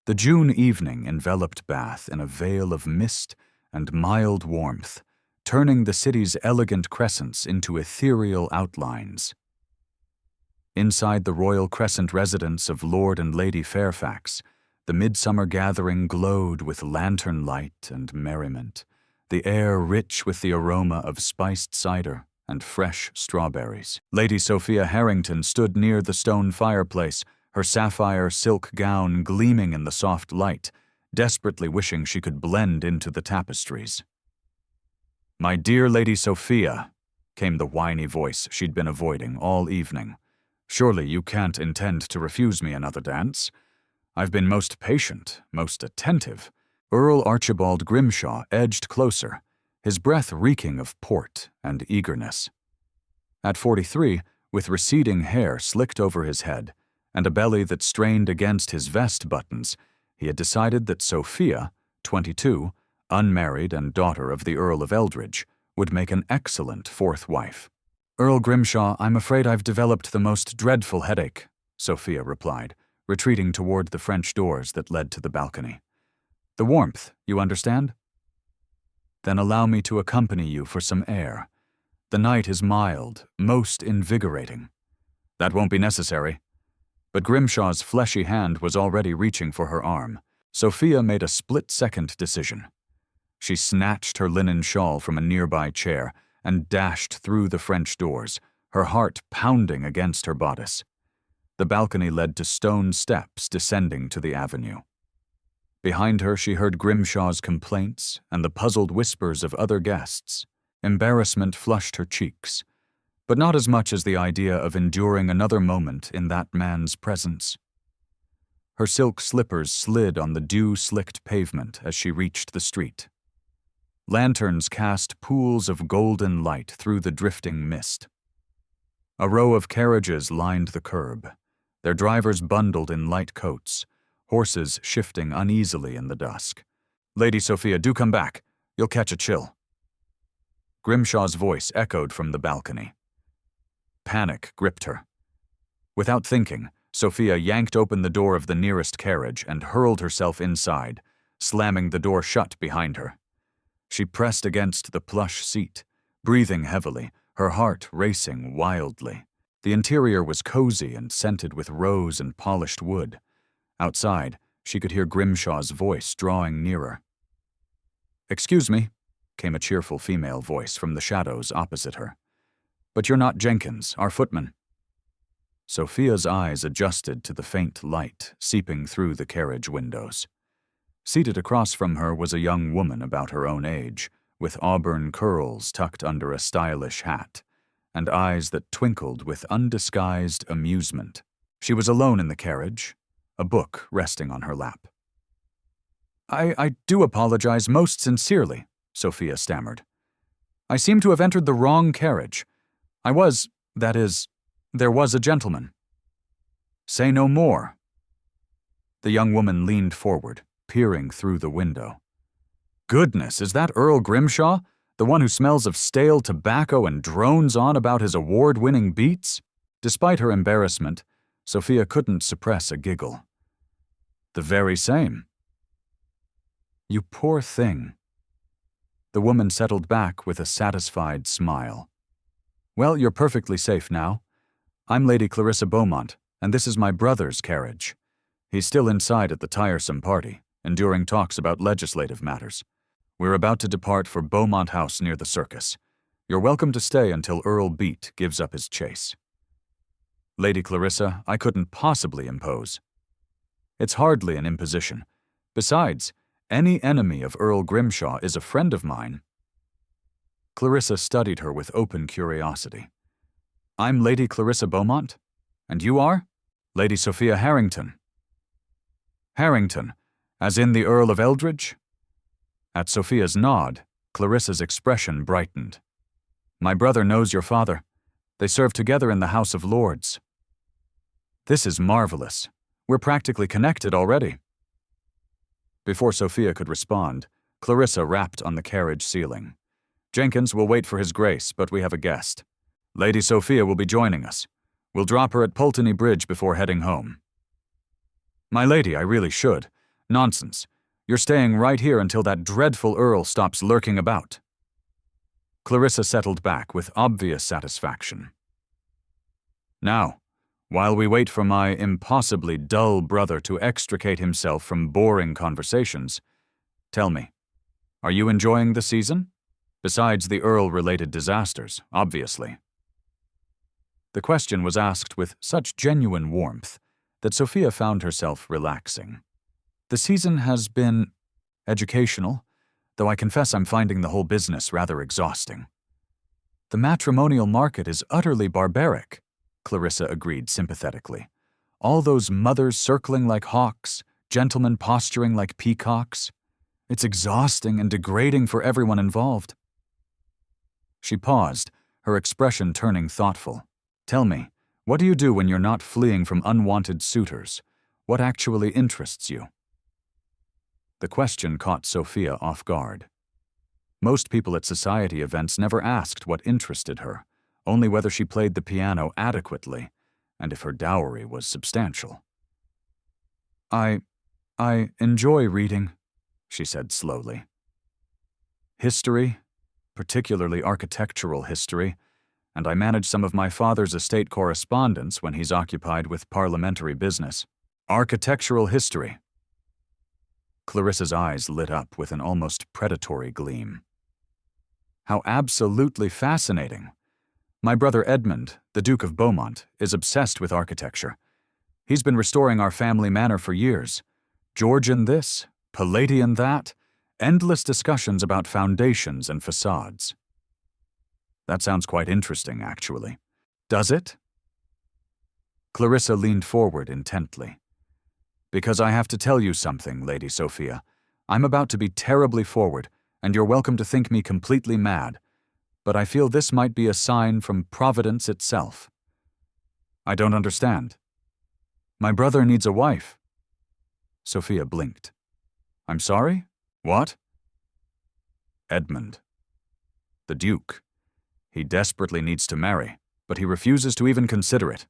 The June evening enveloped Bath in a veil of mist and mild warmth, turning the city's elegant crescents into ethereal outlines. Inside the royal crescent residence of Lord and Lady Fairfax, the midsummer gathering glowed with lantern light and merriment, the air rich with the aroma of spiced cider and fresh strawberries. Lady Sophia Harrington stood near the stone fireplace, her sapphire silk gown gleaming in the soft light, desperately wishing she could blend into the tapestries. "My dear Lady Sophia," came the whiny voice she'd been avoiding all evening. "Surely you can't intend to refuse me another dance? I've been most patient, most attentive." Earl Archibald Grimshaw edged closer, his breath reeking of port and eagerness. At 43, with receding hair slicked over his head and a belly that strained against his vest buttons, he had decided that Sophia, 22, unmarried and daughter of the Earl of Eldridge, would make an excellent fourth wife. "Earl Grimshaw, I'm afraid I've developed the most dreadful headache," Sophia replied, retreating toward the French doors that led to the balcony. "The warmth, you understand?" "Then allow me to accompany you for some air. The night is mild, most invigorating." "That won't be necessary." But Grimshaw's fleshy hand was already reaching for her arm. Sophia made a split-second decision. She snatched her linen shawl from a nearby chair and dashed through the French doors, her heart pounding against her bodice. The balcony led to stone steps descending to the avenue. Behind her she heard Grimshaw's complaints and the puzzled whispers of other guests. Embarrassment flushed her cheeks, but not as much as the idea of enduring another moment in that man's presence. Her silk slippers slid on the dew-slicked pavement as she reached the street. Lanterns cast pools of golden light through the drifting mist. A row of carriages lined the curb, their drivers bundled in light coats, horses shifting uneasily in the dusk. "Lady Sophia, do come back. You'll catch a chill." Grimshaw's voice echoed from the balcony. Panic gripped her. Without thinking, Sophia yanked open the door of the nearest carriage and hurled herself inside, slamming the door shut behind her. She pressed against the plush seat, breathing heavily, her heart racing wildly. The interior was cozy and scented with rose and polished wood. Outside, she could hear Grimshaw's voice drawing nearer. "Excuse me," came a cheerful female voice from the shadows opposite her. "But you're not Jenkins, our footman." Sophia's eyes adjusted to the faint light seeping through the carriage windows. Seated across from her was a young woman about her own age, with auburn curls tucked under a stylish hat, and eyes that twinkled with undisguised amusement. She was alone in the carriage, a book resting on her lap. I do apologize most sincerely," Sophia stammered. "I seem to have entered the wrong carriage. There was a gentleman." "Say no more." The young woman leaned forward, peering through the window. "Goodness, is that Earl Grimshaw? The one who smells of stale tobacco and drones on about his award-winning beats?" Despite her embarrassment, Sophia couldn't suppress a giggle. "The very same." "You poor thing." The woman settled back with a satisfied smile. "Well, you're perfectly safe now. I'm Lady Clarissa Beaumont, and this is my brother's carriage. He's still inside at the tiresome party, enduring talks about legislative matters. We're about to depart for Beaumont House near the circus. You're welcome to stay until Earl Beat gives up his chase." "Lady Clarissa, I couldn't possibly impose." "It's hardly an imposition. Besides, any enemy of Earl Grimshaw is a friend of mine." Clarissa studied her with open curiosity. "I'm Lady Clarissa Beaumont? And you are?" "Lady Sophia Harrington." "Harrington, as in the Earl of Eldridge?" At Sophia's nod, Clarissa's expression brightened. "My brother knows your father. They served together in the House of Lords." "This is marvelous. We're practically connected already." Before Sophia could respond, Clarissa rapped on the carriage ceiling. "Jenkins will wait for his grace, but we have a guest. Lady Sophia will be joining us. We'll drop her at Pulteney Bridge before heading home." "My lady, I really should. Nonsense. You're staying right here until that dreadful Earl stops lurking about. Clarissa settled back with obvious satisfaction. Now, while we wait for my impossibly dull brother to extricate himself from boring conversations, tell me, are you enjoying the season? Besides the Earl-related disasters, obviously. The question was asked with such genuine warmth that Sophia found herself relaxing. The season has been educational, though I confess I'm finding the whole business rather exhausting. The matrimonial market is utterly barbaric, Clarissa agreed sympathetically. All those mothers circling like hawks, gentlemen posturing like peacocks. It's exhausting and degrading for everyone involved. She paused, her expression turning thoughtful. Tell me, what do you do when you're not fleeing from unwanted suitors? What actually interests you? The question caught Sophia off guard. Most people at society events never asked what interested her, only whether she played the piano adequately, and if her dowry was substantial. I enjoy reading, she said slowly. History, particularly architectural history, and I manage some of my father's estate correspondence when he's occupied with parliamentary business. Architectural history. Clarissa's eyes lit up with an almost predatory gleam. How absolutely fascinating. My brother Edmund, the Duke of Beaumont, is obsessed with architecture. He's been restoring our family manor for years. Georgian this, Palladian that, endless discussions about foundations and facades. That sounds quite interesting, actually. Does it? Clarissa leaned forward intently. Because I have to tell you something, Lady Sophia. I'm about to be terribly forward, and you're welcome to think me completely mad, but I feel this might be a sign from Providence itself. I don't understand. My brother needs a wife. Sophia blinked. I'm sorry? What? Edmund. The Duke. He desperately needs to marry, but he refuses to even consider it.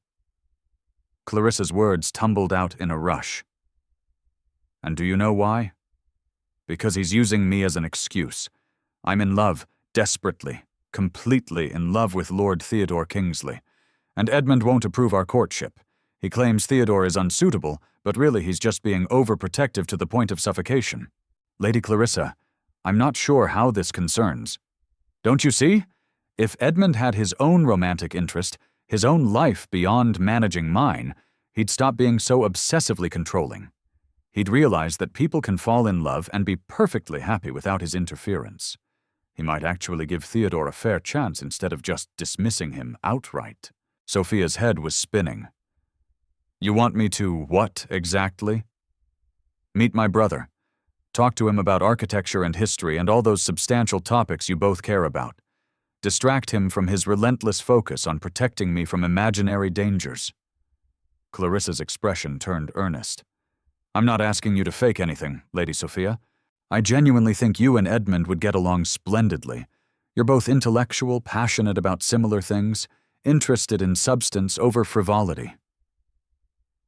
Clarissa's words tumbled out in a rush. And do you know why? Because he's using me as an excuse. I'm in love, desperately, completely in love with Lord Theodore Kingsley, and Edmund won't approve our courtship. He claims Theodore is unsuitable, but really he's just being overprotective to the point of suffocation. Lady Clarissa, I'm not sure how this concerns. Don't you see? If Edmund had his own romantic interest, his own life beyond managing mine, he'd stop being so obsessively controlling. He'd realize that people can fall in love and be perfectly happy without his interference. He might actually give Theodore a fair chance instead of just dismissing him outright. Sophia's head was spinning. You want me to what exactly? Meet my brother. Talk to him about architecture and history and all those substantial topics you both care about. Distract him from his relentless focus on protecting me from imaginary dangers. Clarissa's expression turned earnest. I'm not asking you to fake anything, Lady Sophia. I genuinely think you and Edmund would get along splendidly. You're both intellectual, passionate about similar things, interested in substance over frivolity.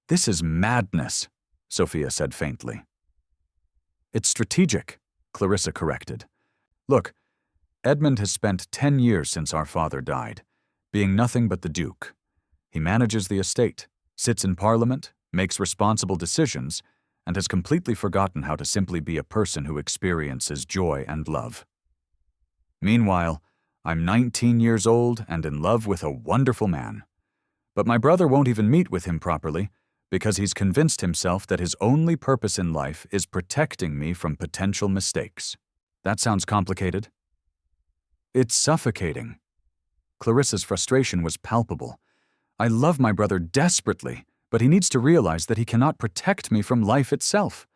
This is madness, Sophia said faintly. It's strategic, Clarissa corrected. Look, Edmund has spent 10 years since our father died, being nothing but the Duke. He manages the estate, sits in Parliament, makes responsible decisions, and has completely forgotten how to simply be a person who experiences joy and love. Meanwhile, I'm 19 years old and in love with a wonderful man. But my brother won't even meet with him properly because he's convinced himself that his only purpose in life is protecting me from potential mistakes. That sounds complicated. It's suffocating. Clarissa's frustration was palpable. I love my brother desperately, but he needs to realize that he cannot protect me from life itself.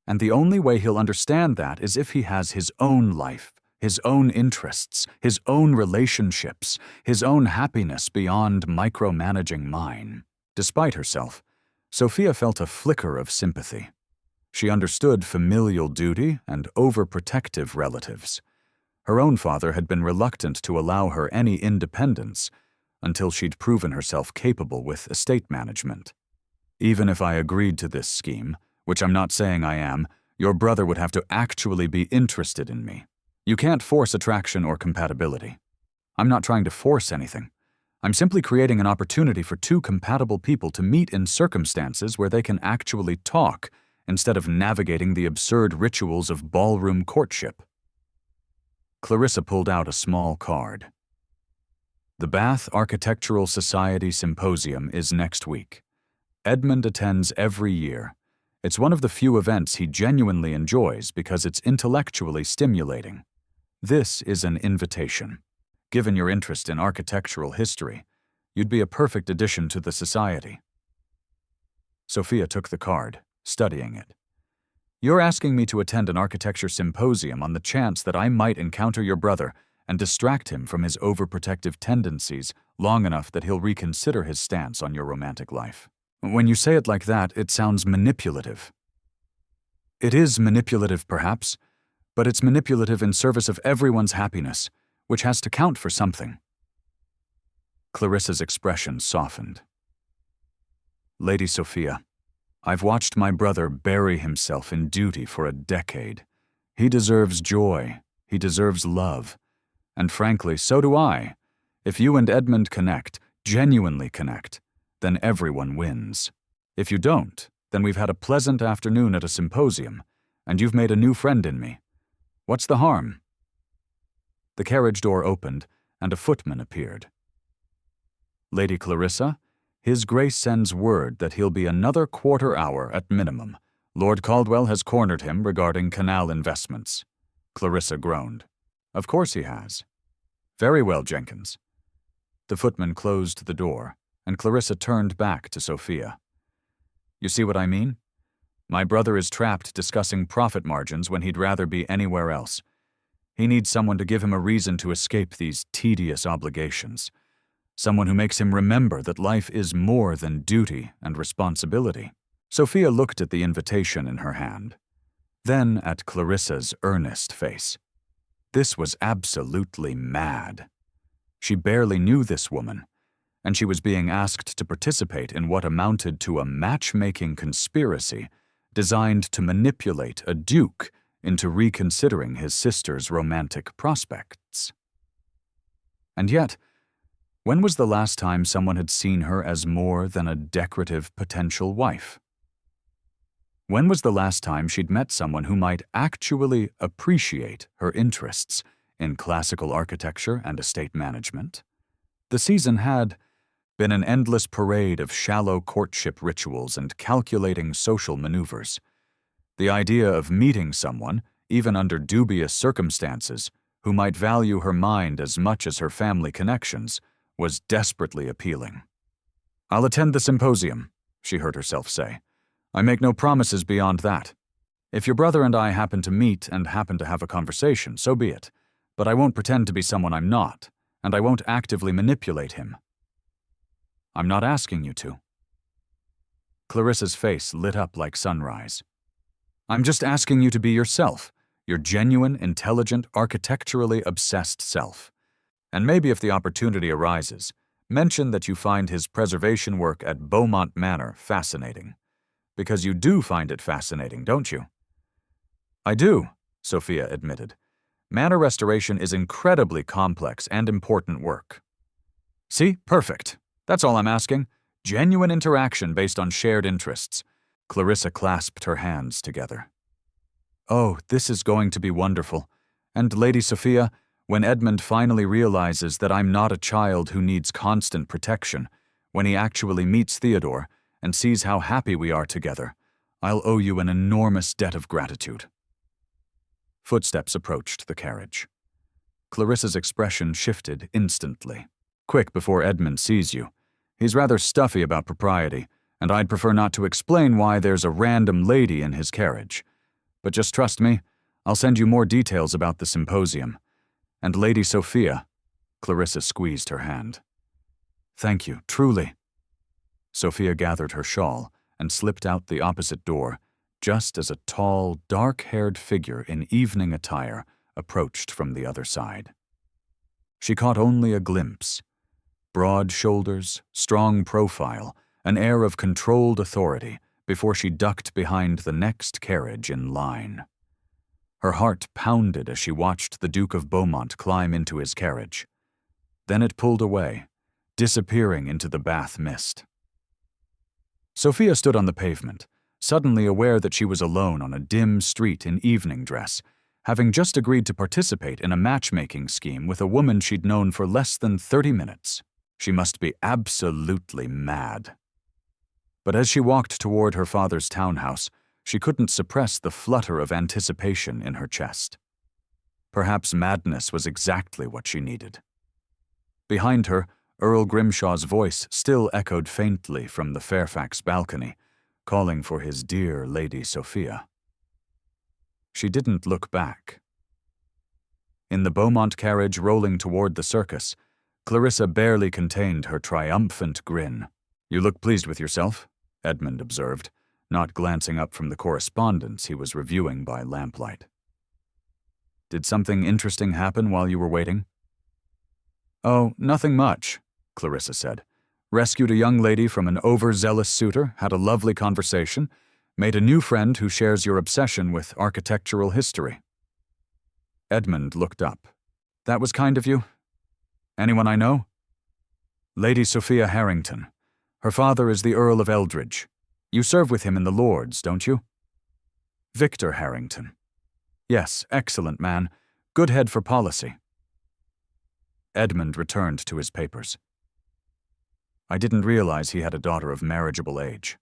And the only way he'll understand that is if he has his own life, his own interests, his own relationships, his own happiness beyond micromanaging mine. Despite herself, Sophia felt a flicker of sympathy. She understood familial duty and overprotective relatives. Her own father had been reluctant to allow her any independence until she'd proven herself capable with estate management. Even if I agreed to this scheme, which I'm not saying I am, your brother would have to actually be interested in me. You can't force attraction or compatibility. I'm not trying to force anything. I'm simply creating an opportunity for two compatible people to meet in circumstances where they can actually talk instead of navigating the absurd rituals of ballroom courtship. Clarissa pulled out a small card. The Bath Architectural Society Symposium is next week. Edmund attends every year. It's one of the few events he genuinely enjoys because it's intellectually stimulating. This is an invitation. Given your interest in architectural history, you'd be a perfect addition to the society. Sophia took the card, studying it. You're asking me to attend an architecture symposium on the chance that I might encounter your brother and distract him from his overprotective tendencies long enough that he'll reconsider his stance on your romantic life. When you say it like that, it sounds manipulative. It is manipulative, perhaps, but it's manipulative in service of everyone's happiness, which has to count for something. Clarissa's expression softened. Lady Sophia, I've watched my brother bury himself in duty for a decade. He deserves joy. He deserves love. And frankly, so do I. If you and Edmund connect, genuinely connect, then everyone wins. If you don't, then we've had a pleasant afternoon at a symposium, and you've made a new friend in me. What's the harm? The carriage door opened, and a footman appeared. Lady Clarissa, His Grace sends word that he'll be another quarter hour at minimum. Lord Caldwell has cornered him regarding canal investments. Clarissa groaned. Of course he has. Very well, Jenkins. The footman closed the door, and Clarissa turned back to Sophia. You see what I mean? My brother is trapped discussing profit margins when he'd rather be anywhere else. He needs someone to give him a reason to escape these tedious obligations. Someone who makes him remember that life is more than duty and responsibility. Sophia looked at the invitation in her hand, then at Clarissa's earnest face. This was absolutely mad. She barely knew this woman, and she was being asked to participate in what amounted to a matchmaking conspiracy designed to manipulate a duke into reconsidering his sister's romantic prospects. And yet, when was the last time someone had seen her as more than a decorative potential wife? When was the last time she'd met someone who might actually appreciate her interests in classical architecture and estate management? The season had been an endless parade of shallow courtship rituals and calculating social maneuvers. The idea of meeting someone, even under dubious circumstances, who might value her mind as much as her family connections, was desperately appealing. I'll attend the symposium, she heard herself say. I make no promises beyond that. If your brother and I happen to meet and happen to have a conversation, so be it. But I won't pretend to be someone I'm not, and I won't actively manipulate him. I'm not asking you to. Clarissa's face lit up like sunrise. I'm just asking you to be yourself, your genuine, intelligent, architecturally obsessed self. And maybe if the opportunity arises, mention that you find his preservation work at Beaumont Manor fascinating. Because you do find it fascinating, don't you? I do, Sophia admitted. Manor restoration is incredibly complex and important work. See? Perfect. That's all I'm asking. Genuine interaction based on shared interests. Clarissa clasped her hands together. Oh, this is going to be wonderful. And Lady Sophia, when Edmund finally realizes that I'm not a child who needs constant protection, when he actually meets Theodore and sees how happy we are together, I'll owe you an enormous debt of gratitude. Footsteps approached the carriage. Clarissa's expression shifted instantly. Quick before Edmund sees you. He's rather stuffy about propriety, and I'd prefer not to explain why there's a random lady in his carriage. But just trust me, I'll send you more details about the symposium. And Lady Sophia, Clarissa squeezed her hand. Thank you, truly. Sophia gathered her shawl and slipped out the opposite door, just as a tall, dark-haired figure in evening attire approached from the other side. She caught only a glimpse. Broad shoulders, strong profile, an air of controlled authority, before she ducked behind the next carriage in line. Her heart pounded as she watched the Duke of Beaumont climb into his carriage. Then it pulled away, disappearing into the Bath mist. Sophia stood on the pavement, suddenly aware that she was alone on a dim street in evening dress, having just agreed to participate in a matchmaking scheme with a woman she'd known for less than 30 minutes. She must be absolutely mad. But as she walked toward her father's townhouse, she couldn't suppress the flutter of anticipation in her chest. Perhaps madness was exactly what she needed. Behind her, Earl Grimshaw's voice still echoed faintly from the Fairfax balcony, calling for his dear Lady Sophia. She didn't look back. In the Beaumont carriage rolling toward the circus, Clarissa barely contained her triumphant grin. "You look pleased with yourself," Edmund observed, not glancing up from the correspondence he was reviewing by lamplight. "Did something interesting happen while you were waiting?" "Oh, nothing much," Clarissa said. "Rescued a young lady from an overzealous suitor, had a lovely conversation, made a new friend who shares your obsession with architectural history." Edmund looked up. "That was kind of you. Anyone I know?" "Lady Sophia Harrington. Her father is the Earl of Eldridge. You serve with him in the Lords, don't you?" "Victor Harrington. Yes, excellent man. Good head for policy." Edmund returned to his papers. "I didn't realize he had a daughter of marriageable age."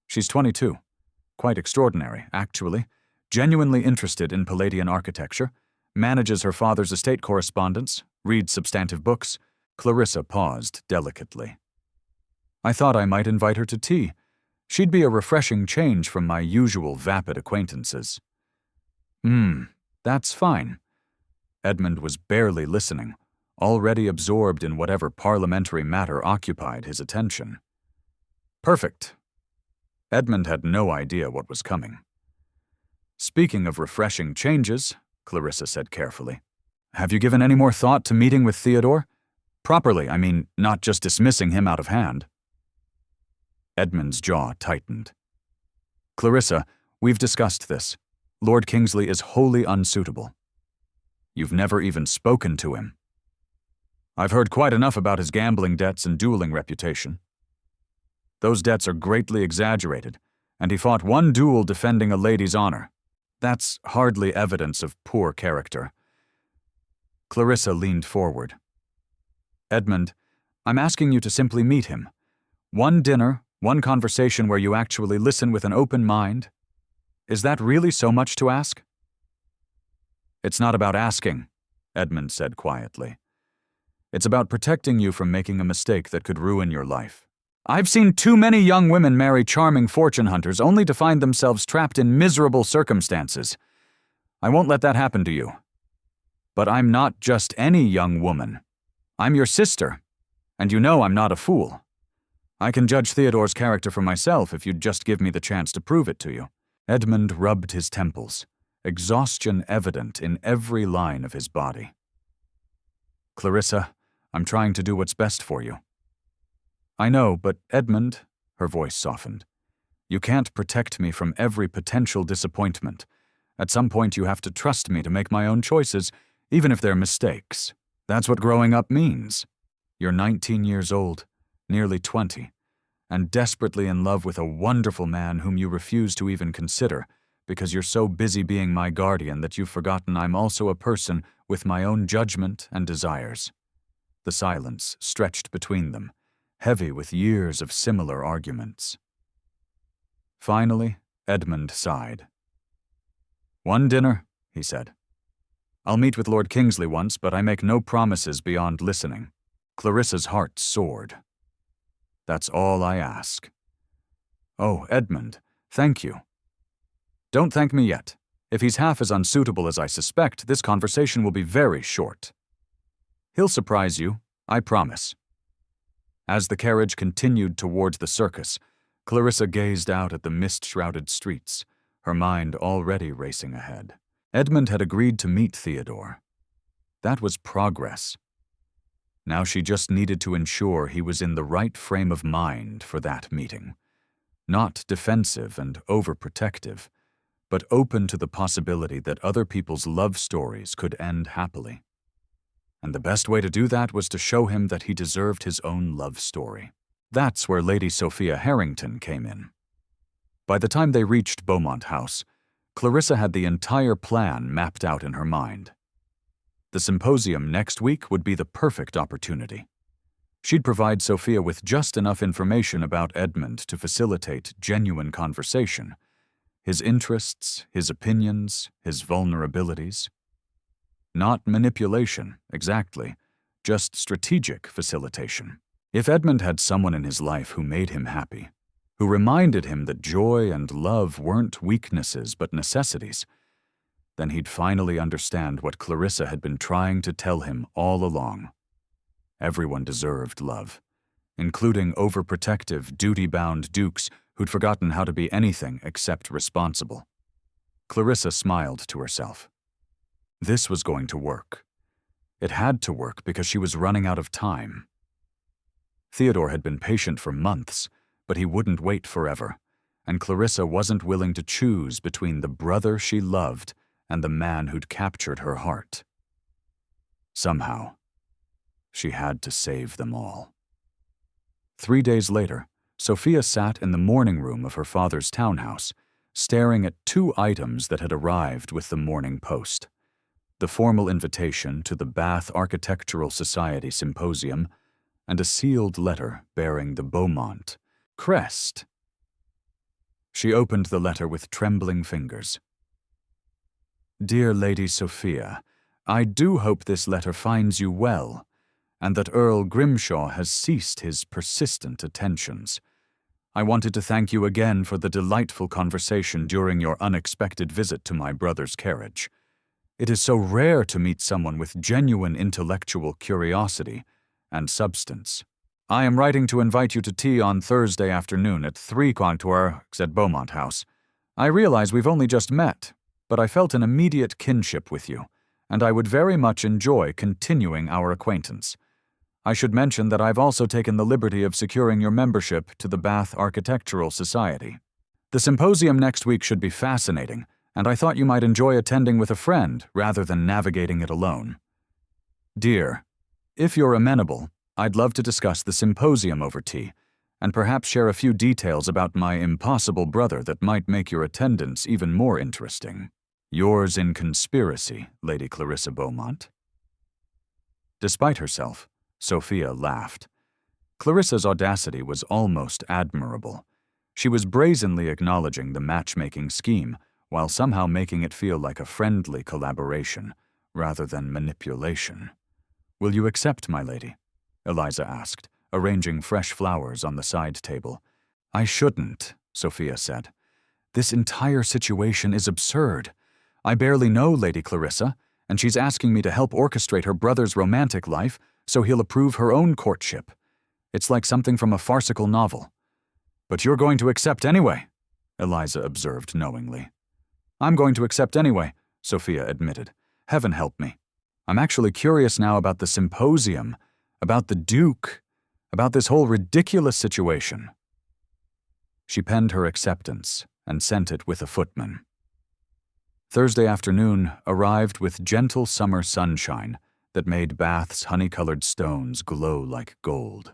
"She's 22. Quite extraordinary, actually. Genuinely interested in Palladian architecture, manages her father's estate correspondence, reads substantive books." Clarissa paused delicately. "I thought I might invite her to tea. She'd be a refreshing change from my usual vapid acquaintances." That's fine." Edmund was barely listening, already absorbed in whatever parliamentary matter occupied his attention. "Perfect." Edmund had no idea what was coming. "Speaking of refreshing changes," Clarissa said carefully, "have you given any more thought to meeting with Theodore? Properly, I mean, not just dismissing him out of hand." Edmund's jaw tightened. "Clarissa, we've discussed this. Lord Kingsley is wholly unsuitable." "You've never even spoken to him." "I've heard quite enough about his gambling debts and dueling reputation. Those debts are greatly exaggerated, and he fought one duel defending a lady's honor. That's hardly evidence of poor character." Clarissa leaned forward. "Edmund, I'm asking you to simply meet him. One dinner, one conversation where you actually listen with an open mind. Is that really so much to ask?" "It's not about asking," Edmund said quietly. "It's about protecting you from making a mistake that could ruin your life. I've seen too many young women marry charming fortune hunters only to find themselves trapped in miserable circumstances. I won't let that happen to you. But I'm not just any young woman. I'm your sister, and you know I'm not a fool. I can judge Theodore's character for myself if you'd just give me the chance to prove it to you." Edmund rubbed his temples, exhaustion evident in every line of his body. "Clarissa, I'm trying to do what's best for you." "I know, but Edmund," her voice softened, "you can't protect me from every potential disappointment. At some point you have to trust me to make my own choices, even if they're mistakes. That's what growing up means. You're 19 years old, nearly 20, and desperately in love with a wonderful man whom you refuse to even consider because you're so busy being my guardian that you've forgotten I'm also a person with my own judgment and desires." The silence stretched between them, heavy with years of similar arguments. Finally, Edmund sighed. "One dinner," he said. "I'll meet with Lord Kingsley once, but I make no promises beyond listening." Clarissa's heart soared. "That's all I ask." "Oh, Edmund, thank you." "Don't thank me yet. If he's half as unsuitable as I suspect, this conversation will be very short." "He'll surprise you, I promise." As the carriage continued towards the circus, Clarissa gazed out at the mist-shrouded streets, her mind already racing ahead. Edmund had agreed to meet Theodore. That was progress. Now she just needed to ensure he was in the right frame of mind for that meeting. not defensive and overprotective, but open to the possibility that other people's love stories could end happily. And the best way to do that was to show him that he deserved his own love story. That's where Lady Sophia Harrington came in. By the time they reached Beaumont House, Clarissa had the entire plan mapped out in her mind. The symposium next week would be the perfect opportunity. She'd provide Sophia with just enough information about Edmund to facilitate genuine conversation, his interests, his opinions, his vulnerabilities. Not manipulation, exactly, just strategic facilitation. If Edmund had someone in his life who made him happy, who reminded him that joy and love weren't weaknesses but necessities, then he'd finally understand what Clarissa had been trying to tell him all along. Everyone deserved love, including overprotective, duty-bound dukes who'd forgotten how to be anything except responsible. Clarissa smiled to herself. This was going to work. It had to work because she was running out of time. Theodore had been patient for months, but he wouldn't wait forever, and Clarissa wasn't willing to choose between the brother she loved and the man who'd captured her heart. Somehow, she had to save them all. 3 days later, Sophia sat in the morning room of her father's townhouse, staring at 2 items that had arrived with the morning post: the formal invitation to the Bath Architectural Society Symposium and a sealed letter bearing the Beaumont crest. She opened the letter with trembling fingers. Dear Lady Sophia, I do hope this letter finds you well, and that Earl Grimshaw has ceased his persistent attentions. I wanted to thank you again for the delightful conversation during your unexpected visit to my brother's carriage. It is so rare to meet someone with genuine intellectual curiosity and substance. I am writing to invite you to tea on Thursday afternoon at 3 at Beaumont House. I realize we've only just met, but I felt an immediate kinship with you, and I would very much enjoy continuing our acquaintance. I should mention that I've also taken the liberty of securing your membership to the Bath Architectural Society. The symposium next week should be fascinating, and I thought you might enjoy attending with a friend rather than navigating it alone. Dear, if you're amenable, I'd love to discuss the symposium over tea, and perhaps share a few details about my impossible brother that might make your attendance even more interesting. Yours in conspiracy, Lady Clarissa Beaumont. Despite herself, Sophia laughed. Clarissa's audacity was almost admirable. She was brazenly acknowledging the matchmaking scheme, while somehow making it feel like a friendly collaboration, rather than manipulation. Will you accept, my lady? Eliza asked, arranging fresh flowers on the side table. I shouldn't, Sophia said. This entire situation is absurd. I barely know Lady Clarissa, and she's asking me to help orchestrate her brother's romantic life so he'll approve her own courtship. It's like something from a farcical novel. But you're going to accept anyway, Eliza observed knowingly. I'm going to accept anyway, Sophia admitted. Heaven help me. I'm actually curious now about the symposium, about the Duke, about this whole ridiculous situation. She penned her acceptance and sent it with a footman. Thursday afternoon arrived with gentle summer sunshine that made Bath's honey-colored stones glow like gold.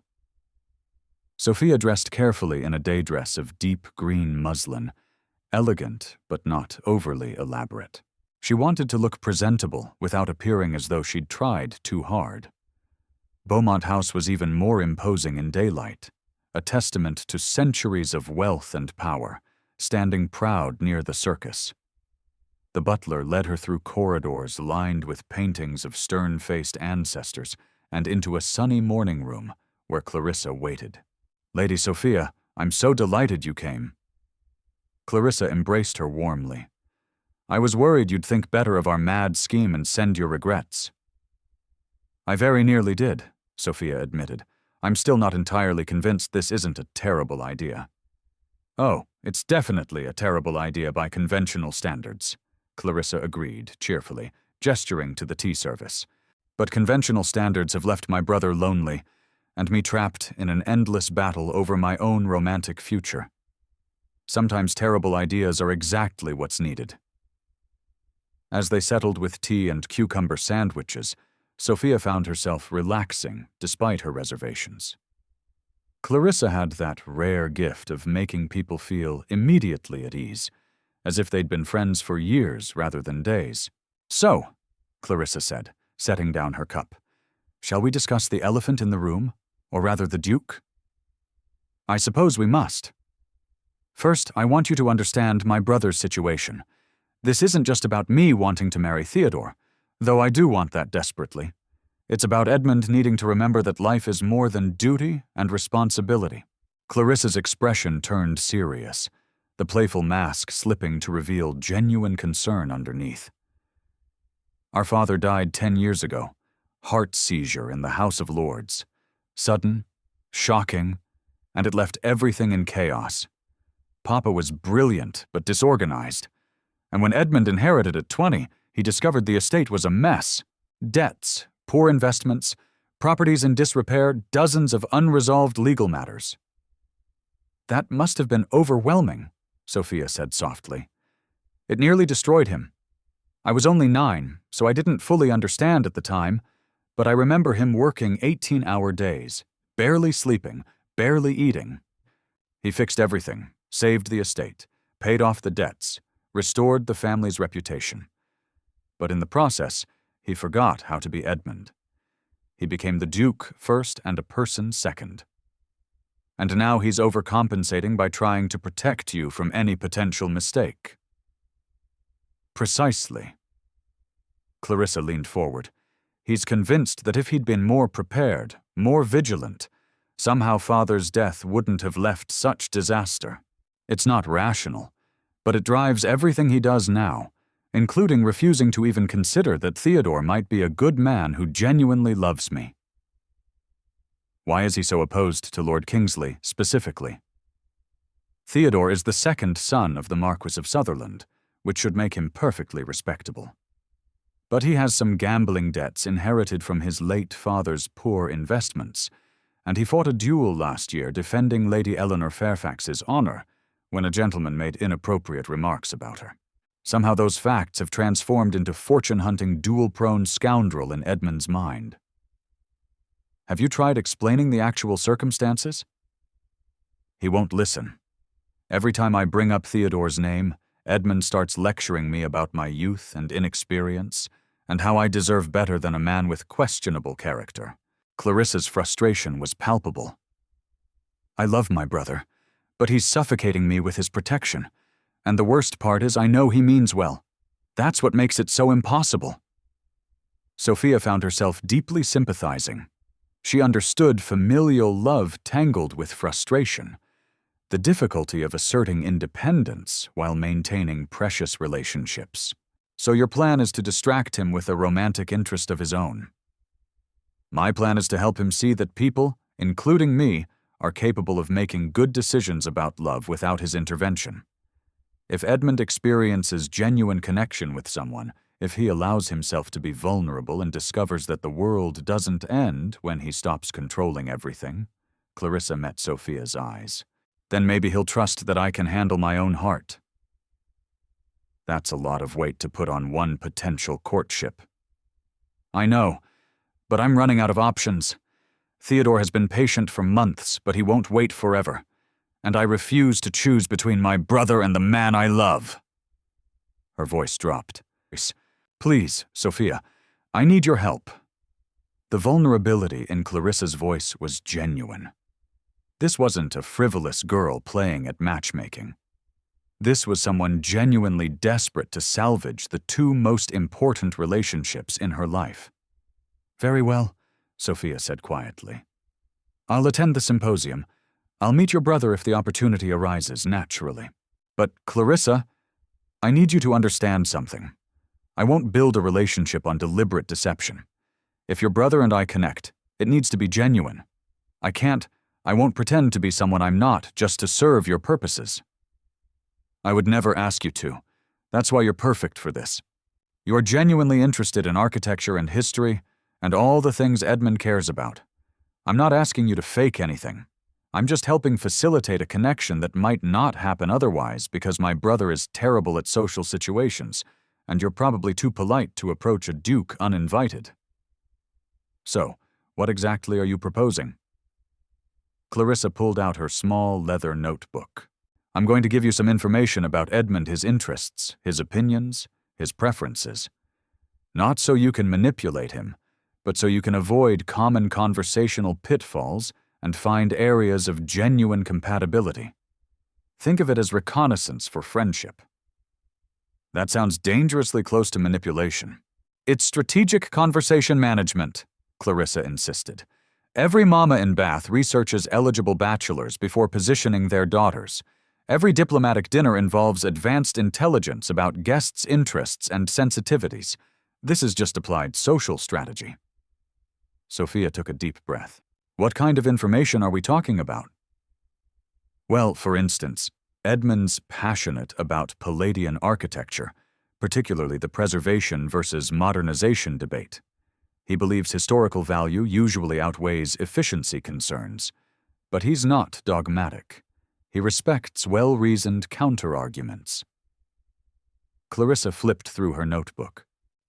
Sophia dressed carefully in a day dress of deep green muslin, elegant but not overly elaborate. She wanted to look presentable without appearing as though she'd tried too hard. Beaumont House was even more imposing in daylight, a testament to centuries of wealth and power, standing proud near the circus. The butler led her through corridors lined with paintings of stern-faced ancestors and into a sunny morning room where Clarissa waited. Lady Sophia, I'm so delighted you came. Clarissa embraced her warmly. I was worried you'd think better of our mad scheme and send your regrets. I very nearly did, Sophia admitted. I'm still not entirely convinced this isn't a terrible idea. Oh, it's definitely a terrible idea by conventional standards, Clarissa agreed cheerfully, gesturing to the tea service. But conventional standards have left my brother lonely, and me trapped in an endless battle over my own romantic future. Sometimes terrible ideas are exactly what's needed. As they settled with tea and cucumber sandwiches, Sophia found herself relaxing despite her reservations. Clarissa had that rare gift of making people feel immediately at ease, as if they'd been friends for years rather than days. "So," Clarissa said, setting down her cup, "shall we discuss the elephant in the room, or rather the Duke?" "I suppose we must. First, I want you to understand my brother's situation. This isn't just about me wanting to marry Theodore, though I do want that desperately. It's about Edmund needing to remember that life is more than duty and responsibility." Clarissa's expression turned serious, the playful mask slipping to reveal genuine concern underneath. "Our father died 10 years ago. Heart seizure in the House of Lords. Sudden, shocking, and it left everything in chaos. Papa was brilliant but disorganized, and when Edmund inherited at 20, he discovered the estate was a mess. Debts, poor investments, properties in disrepair, dozens of unresolved legal matters." "That must have been overwhelming," Sophia said softly. "It nearly destroyed him. I was only 9, so I didn't fully understand at the time, but I remember him working 18-hour days, barely sleeping, barely eating. He fixed everything, saved the estate, paid off the debts, restored the family's reputation. But in the process, he forgot how to be Edmund. He became the Duke first and a person second. And now he's overcompensating by trying to protect you from any potential mistake." "Precisely." Clarissa leaned forward. "He's convinced that if he'd been more prepared, more vigilant, somehow Father's death wouldn't have left such disaster. It's not rational, but it drives everything he does now, including refusing to even consider that Theodore might be a good man who genuinely loves me." "Why is he so opposed to Lord Kingsley, specifically?" "Theodore is the second son of the Marquis of Sutherland, which should make him perfectly respectable. But he has some gambling debts inherited from his late father's poor investments, and he fought a duel last year defending Lady Eleanor Fairfax's honor when a gentleman made inappropriate remarks about her. Somehow those facts have transformed into fortune-hunting, duel-prone scoundrel in Edmund's mind." "Have you tried explaining the actual circumstances?" "He won't listen. Every time I bring up Theodore's name, Edmund starts lecturing me about my youth and inexperience, and how I deserve better than a man with questionable character." Clarissa's frustration was palpable. "I love my brother, but he's suffocating me with his protection. And the worst part is I know he means well. That's what makes it so impossible." Sophia found herself deeply sympathizing. She understood familial love tangled with frustration, the difficulty of asserting independence while maintaining precious relationships. "So your plan is to distract him with a romantic interest of his own." "My plan is to help him see that people, including me, are capable of making good decisions about love without his intervention. If Edmund experiences genuine connection with someone, if he allows himself to be vulnerable and discovers that the world doesn't end when he stops controlling everything," Clarissa met Sophia's eyes, "then maybe he'll trust that I can handle my own heart." "That's a lot of weight to put on one potential courtship." "I know, but I'm running out of options. Theodore has been patient for months, but he won't wait forever. And I refuse to choose between my brother and the man I love." Her voice dropped. "Please, Sophia, I need your help." The vulnerability in Clarissa's voice was genuine. This wasn't a frivolous girl playing at matchmaking. This was someone genuinely desperate to salvage the two most important relationships in her life. "Very well," Sophia said quietly. "I'll attend the symposium. I'll meet your brother if the opportunity arises naturally. But, Clarissa, I need you to understand something. I won't build a relationship on deliberate deception. If your brother and I connect, it needs to be genuine. I won't pretend to be someone I'm not just to serve your purposes. I would never ask you to. That's why you're perfect for this. You're genuinely interested in architecture and history and all the things Edmund cares about. I'm not asking you to fake anything. I'm just helping facilitate a connection that might not happen otherwise because my brother is terrible at social situations, and you're probably too polite to approach a duke uninvited. So, what exactly are you proposing? Clarissa pulled out her small leather notebook. I'm going to give you some information about Edmund, his interests, his opinions, his preferences. Not so you can manipulate him, but so you can avoid common conversational pitfalls and find areas of genuine compatibility. Think of it as reconnaissance for friendship. That sounds dangerously close to manipulation. It's strategic conversation management, Clarissa insisted. Every mama in Bath researches eligible bachelors before positioning their daughters. Every diplomatic dinner involves advanced intelligence about guests' interests and sensitivities. This is just applied social strategy. Sophia took a deep breath. What kind of information are we talking about? Well, for instance, Edmund's passionate about Palladian architecture, particularly the preservation versus modernization debate. He believes historical value usually outweighs efficiency concerns, but he's not dogmatic. He respects well-reasoned counter-arguments. Clarissa flipped through her notebook.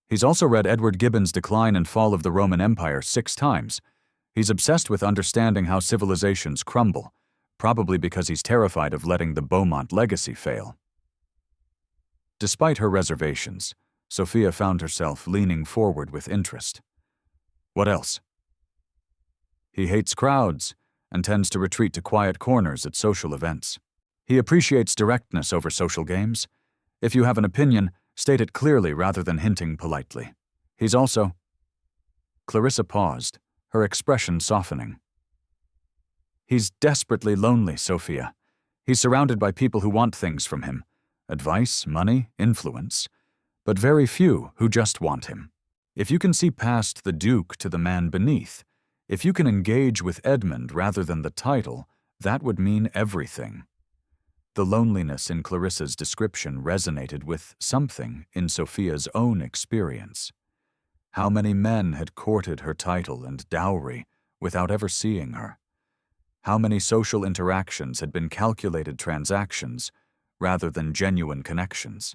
He's also read Edward Gibbon's Decline and Fall of the Roman Empire 6 times. He's obsessed with understanding how civilizations crumble, probably because he's terrified of letting the Beaumont legacy fail. Despite her reservations, Sophia found herself leaning forward with interest. What else? He hates crowds and tends to retreat to quiet corners at social events. He appreciates directness over social games. If you have an opinion, state it clearly rather than hinting politely. He's also... Clarissa paused, her expression softening. He's desperately lonely, Sophia. He's surrounded by people who want things from him. Advice, money, influence. But very few who just want him. If you can see past the Duke to the man beneath, if you can engage with Edmund rather than the title, that would mean everything. The loneliness in Clarissa's description resonated with something in Sophia's own experience. How many men had courted her title and dowry without ever seeing her? How many social interactions had been calculated transactions rather than genuine connections?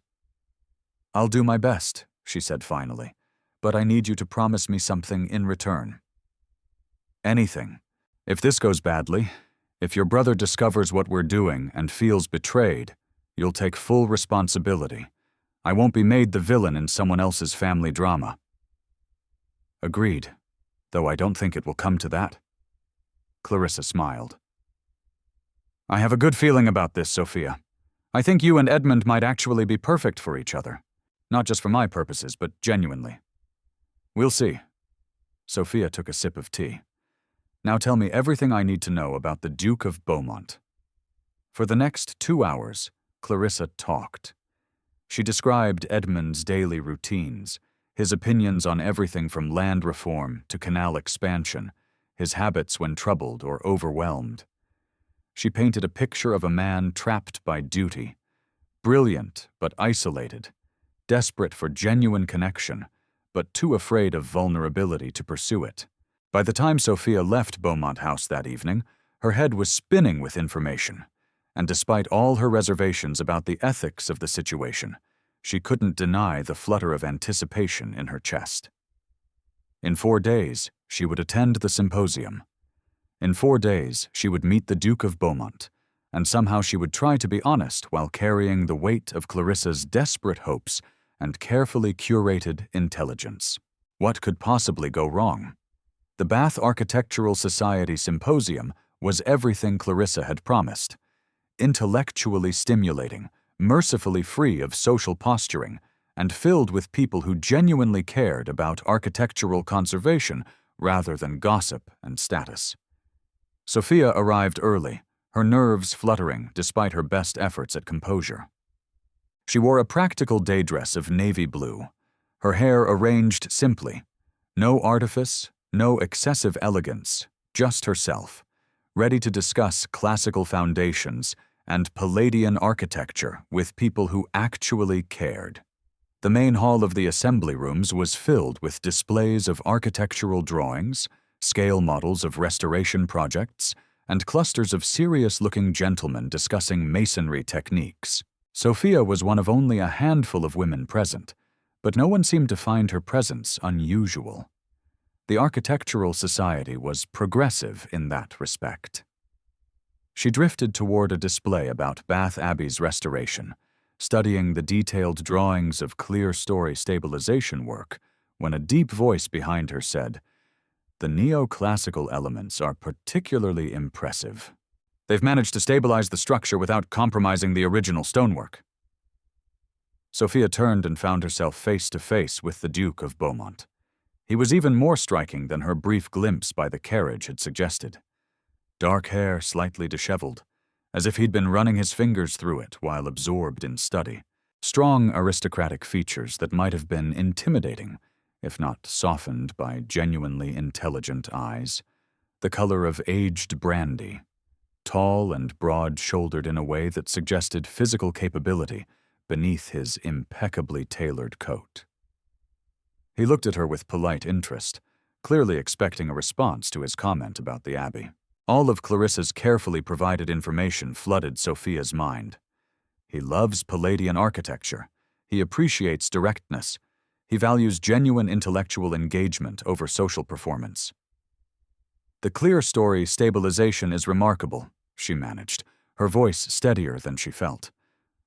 I'll do my best, she said finally, but I need you to promise me something in return. Anything. If this goes badly, if your brother discovers what we're doing and feels betrayed, you'll take full responsibility. I won't be made the villain in someone else's family drama. Agreed, though I don't think it will come to that. Clarissa smiled. I have a good feeling about this, Sophia. I think you and Edmund might actually be perfect for each other. Not just for my purposes, but genuinely. We'll see. Sophia took a sip of tea. Now tell me everything I need to know about the Duke of Beaumont. For the next 2 hours, Clarissa talked. She described Edmund's daily routines, his opinions on everything from land reform to canal expansion, his habits when troubled or overwhelmed. She painted a picture of a man trapped by duty, brilliant but isolated, desperate for genuine connection, but too afraid of vulnerability to pursue it. By the time Sophia left Beaumont House that evening, her head was spinning with information, and despite all her reservations about the ethics of the situation, she couldn't deny the flutter of anticipation in her chest. In 4 days, she would attend the symposium. In 4 days, she would meet the Duke of Beaumont, and somehow she would try to be honest while carrying the weight of Clarissa's desperate hopes and carefully curated intelligence. What could possibly go wrong? The Bath Architectural Society Symposium was everything Clarissa had promised. Intellectually stimulating, mercifully free of social posturing, and filled with people who genuinely cared about architectural conservation rather than gossip and status. Sophia arrived early, her nerves fluttering despite her best efforts at composure. She wore a practical day dress of navy blue, her hair arranged simply. No artifice, no excessive elegance, just herself, ready to discuss classical foundations and Palladian architecture with people who actually cared. The main hall of the assembly rooms was filled with displays of architectural drawings, scale models of restoration projects, and clusters of serious-looking gentlemen discussing masonry techniques. Sophia was one of only a handful of women present, but no one seemed to find her presence unusual. The architectural society was progressive in that respect. She drifted toward a display about Bath Abbey's restoration, studying the detailed drawings of clear-story stabilization work, when a deep voice behind her said, "The neoclassical elements are particularly impressive. They've managed to stabilize the structure without compromising the original stonework." Sophia turned and found herself face to face with the Duke of Beaumont. He was even more striking than her brief glimpse by the carriage had suggested. Dark hair slightly disheveled, as if he'd been running his fingers through it while absorbed in study. Strong aristocratic features that might have been intimidating, if not softened by genuinely intelligent eyes. The color of aged brandy. Tall and broad-shouldered in a way that suggested physical capability beneath his impeccably tailored coat. He looked at her with polite interest, clearly expecting a response to his comment about the Abbey. All of Clarissa's carefully provided information flooded Sophia's mind. He loves Palladian architecture. He appreciates directness. He values genuine intellectual engagement over social performance. "The clear-story stabilization is remarkable," she managed, her voice steadier than she felt.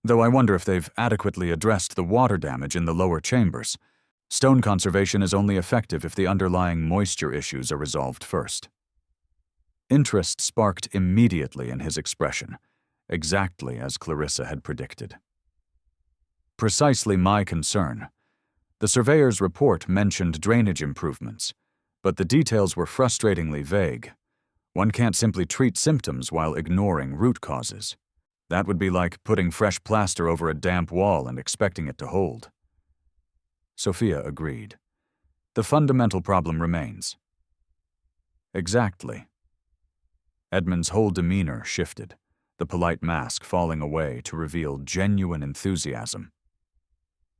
"Though I wonder if they've adequately addressed the water damage in the lower chambers. Stone conservation is only effective if the underlying moisture issues are resolved first." Interest sparked immediately in his expression, exactly as Clarissa had predicted. "Precisely my concern. The surveyor's report mentioned drainage improvements, but the details were frustratingly vague. One can't simply treat symptoms while ignoring root causes. That would be like putting fresh plaster over a damp wall and expecting it to hold." Sophia agreed. "The fundamental problem remains." "Exactly." Edmund's whole demeanor shifted, the polite mask falling away to reveal genuine enthusiasm.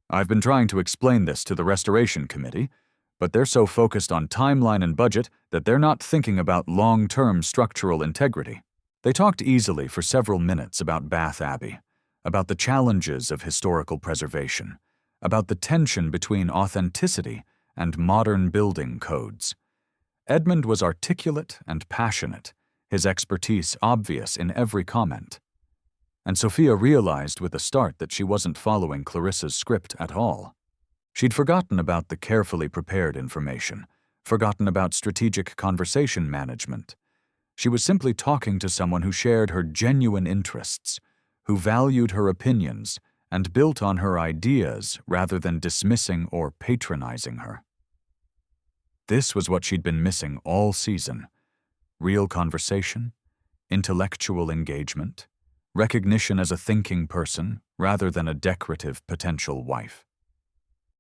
"I've been trying to explain this to the Restoration Committee, but they're so focused on timeline and budget that they're not thinking about long-term structural integrity." They talked easily for several minutes about Bath Abbey, about the challenges of historical preservation, about the tension between authenticity and modern building codes. Edmund was articulate and passionate, his expertise obvious in every comment. And Sophia realized with a start that she wasn't following Clarissa's script at all. She'd forgotten about the carefully prepared information, forgotten about strategic conversation management. She was simply talking to someone who shared her genuine interests, who valued her opinions and built on her ideas rather than dismissing or patronizing her. This was what she'd been missing all season: real conversation, intellectual engagement, recognition as a thinking person rather than a decorative potential wife.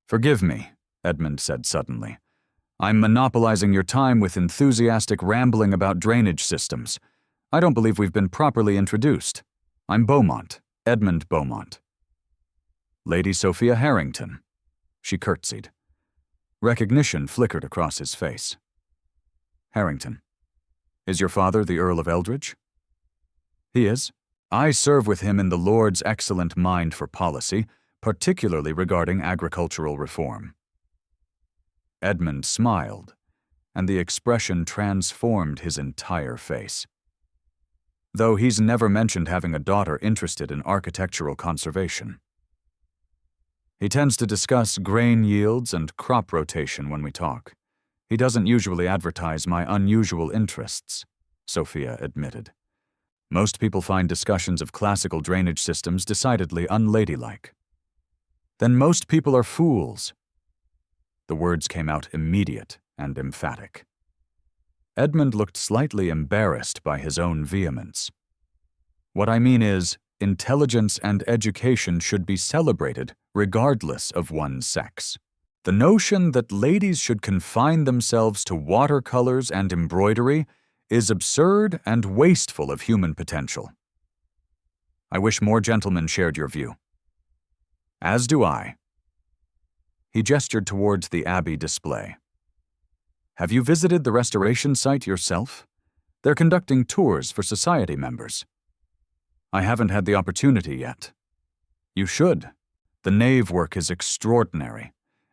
"Forgive me," Edmund said suddenly. "I'm monopolizing your time with enthusiastic rambling about drainage systems. I don't believe we've been properly introduced. I'm Beaumont, Edmund Beaumont." "Lady Sophia Harrington." She curtsied. Recognition flickered across his face. "Harrington. Is your father the Earl of Eldridge?" "He is. I serve with him in the Lord's excellent mind for policy, particularly regarding agricultural reform." Edmund smiled, and the expression transformed his entire face. "Though he's never mentioned having a daughter interested in architectural conservation. He tends to discuss grain yields and crop rotation when we talk. He doesn't usually advertise my unusual interests," Sophia admitted. "Most people find discussions of classical drainage systems decidedly unladylike." "Then most people are fools." The words came out immediate and emphatic. Edmund looked slightly embarrassed by his own vehemence. "What I mean is, intelligence and education should be celebrated regardless of one's sex. The notion that ladies should confine themselves to watercolors and embroidery is absurd and wasteful of human potential. I wish more gentlemen shared your view." "As do I." He gestured towards the Abbey display. "Have you visited the restoration site yourself? They're conducting tours for society members. I haven't had the opportunity yet. You should. The nave work is extraordinary.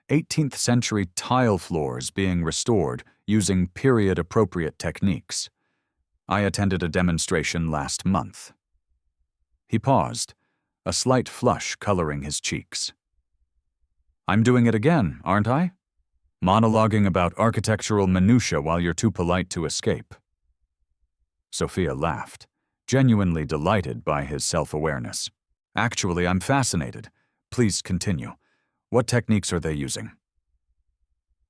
18th century tile floors being restored using period-appropriate techniques. I attended a demonstration last month. He paused, a slight flush coloring his cheeks. I'm doing it again, aren't I? Monologuing about architectural minutiae while you're too polite to escape. Sophia laughed, genuinely delighted by his self-awareness. Actually, I'm fascinated. Please continue. What techniques are they using?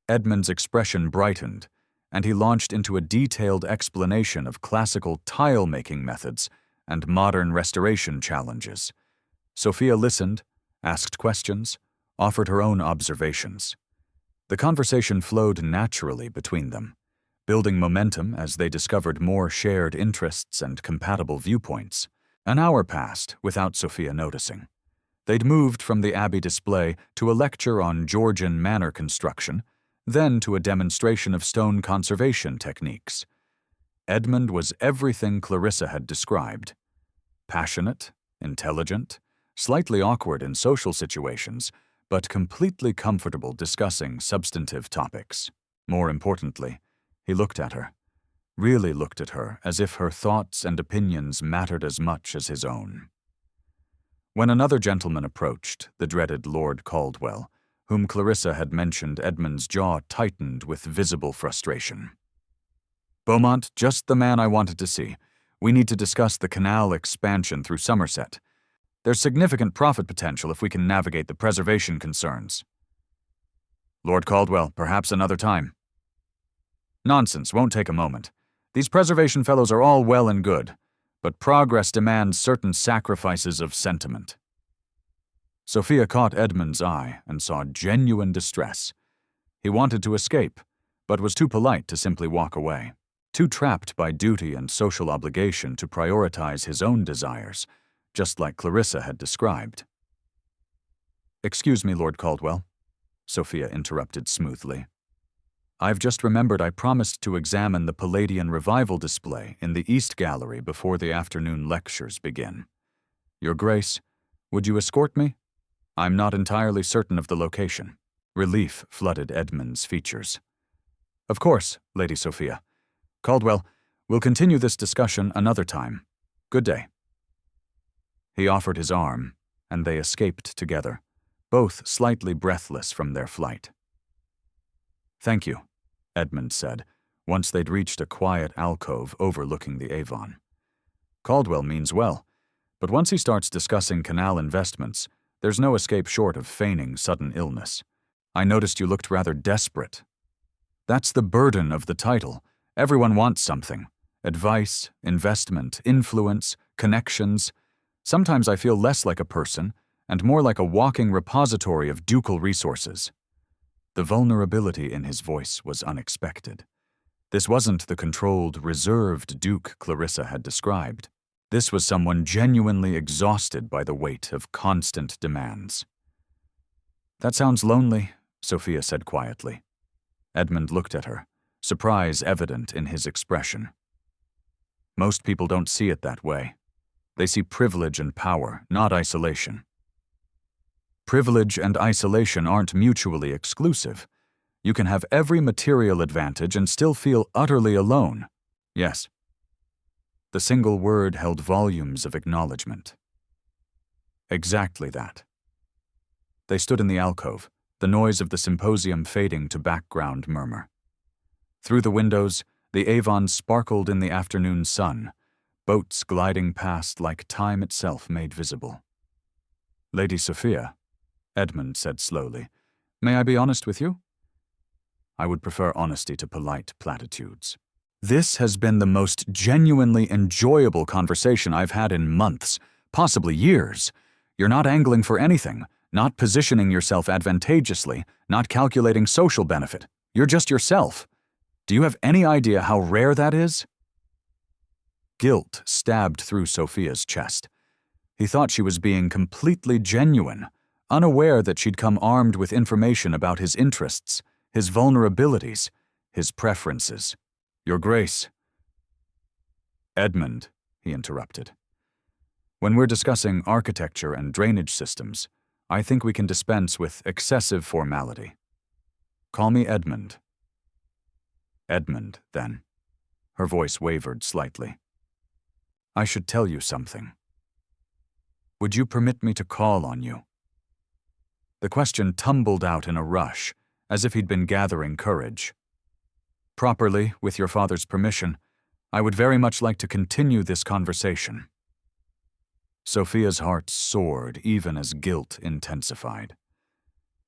Edmund's expression brightened, and he launched into a detailed explanation of classical tile-making methods and modern restoration challenges. Sophia listened, asked questions, offered her own observations. The conversation flowed naturally between them, building momentum as they discovered more shared interests and compatible viewpoints. An hour passed without Sophia noticing. They'd moved from the Abbey display to a lecture on Georgian manor construction, then to a demonstration of stone conservation techniques. Edmund was everything Clarissa had described. Passionate, intelligent, slightly awkward in social situations, but completely comfortable discussing substantive topics. More importantly, he looked at her, really looked at her as if her thoughts and opinions mattered as much as his own. When another gentleman approached, the dreaded Lord Caldwell, whom Clarissa had mentioned, Edmund's jaw tightened with visible frustration. Beaumont, just the man I wanted to see. We need to discuss the canal expansion through Somerset. There's significant profit potential if we can navigate the preservation concerns. Lord Caldwell, perhaps another time. Nonsense, won't take a moment. These preservation fellows are all well and good, but progress demands certain sacrifices of sentiment. Sophia caught Edmund's eye and saw genuine distress. He wanted to escape, but was too polite to simply walk away, too trapped by duty and social obligation to prioritize his own desires, just like Clarissa had described. Excuse me, Lord Caldwell, Sophia interrupted smoothly. I've just remembered I promised to examine the Palladian Revival display in the East Gallery before the afternoon lectures begin. Your Grace, would you escort me? I'm not entirely certain of the location. Relief flooded Edmund's features. Of course, Lady Sophia. Caldwell, we'll continue this discussion another time. Good day. He offered his arm, and they escaped together, both slightly breathless from their flight. Thank you, Edmund said, once they'd reached a quiet alcove overlooking the Avon. Caldwell means well, but once he starts discussing canal investments, there's no escape short of feigning sudden illness. I noticed you looked rather desperate. That's the burden of the title. Everyone wants something. Advice, investment, influence, connections. Sometimes I feel less like a person and more like a walking repository of ducal resources. The vulnerability in his voice was unexpected. This wasn't the controlled, reserved Duke Clarissa had described. This was someone genuinely exhausted by the weight of constant demands. That sounds lonely, Sophia said quietly. Edmund looked at her, surprise evident in his expression. Most people don't see it that way. They see privilege and power, not isolation. Privilege and isolation aren't mutually exclusive. You can have every material advantage and still feel utterly alone. Yes. The single word held volumes of acknowledgement. Exactly that. They stood in the alcove, the noise of the symposium fading to background murmur. Through the windows, the Avon sparkled in the afternoon sun, boats gliding past like time itself made visible. Lady Sophia, Edmund said slowly, may I be honest with you? I would prefer honesty to polite platitudes. This has been the most genuinely enjoyable conversation I've had in months, possibly years. You're not angling for anything, not positioning yourself advantageously, not calculating social benefit. You're just yourself. Do you have any idea how rare that is? Guilt stabbed through Sophia's chest. He thought she was being completely genuine, unaware that she'd come armed with information about his interests, his vulnerabilities, his preferences. Your Grace. Edmund, he interrupted. When we're discussing architecture and drainage systems, I think we can dispense with excessive formality. Call me Edmund. Edmund, then. Her voice wavered slightly. I should tell you something. Would you permit me to call on you? The question tumbled out in a rush, as if he'd been gathering courage. Properly, with your father's permission, I would very much like to continue this conversation. Sophia's heart soared even as guilt intensified.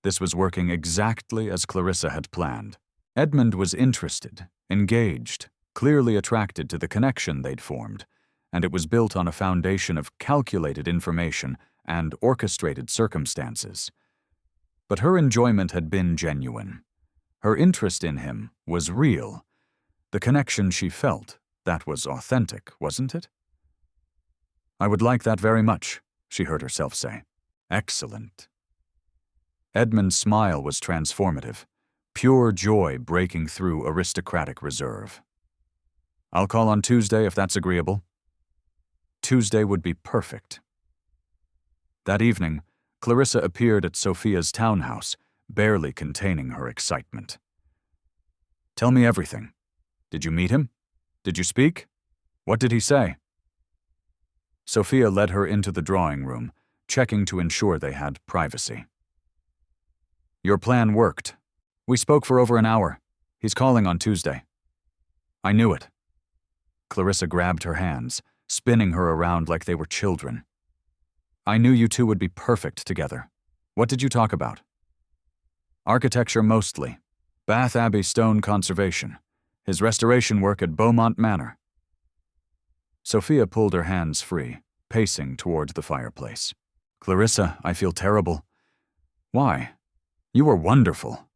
This was working exactly as Clarissa had planned. Edmund was interested, engaged, clearly attracted to the connection they'd formed, and it was built on a foundation of calculated information and orchestrated circumstances. But her enjoyment had been genuine. Her interest in him was real. The connection she felt, that was authentic, wasn't it? I would like that very much, she heard herself say. Excellent. Edmund's smile was transformative, pure joy breaking through aristocratic reserve. I'll call on Tuesday if that's agreeable. Tuesday would be perfect. That evening, Clarissa appeared at Sophia's townhouse, barely containing her excitement. Tell me everything. Did you meet him? Did you speak? What did he say? Sophia led her into the drawing room, checking to ensure they had privacy. Your plan worked. We spoke for over an hour. He's calling on Tuesday. I knew it. Clarissa grabbed her hands, spinning her around like they were children. I knew you two would be perfect together. What did you talk about? Architecture mostly. Bath Abbey stone conservation. His restoration work at Beaumont Manor. Sophia pulled her hands free, pacing toward the fireplace. Clarissa, I feel terrible. Why? You were wonderful.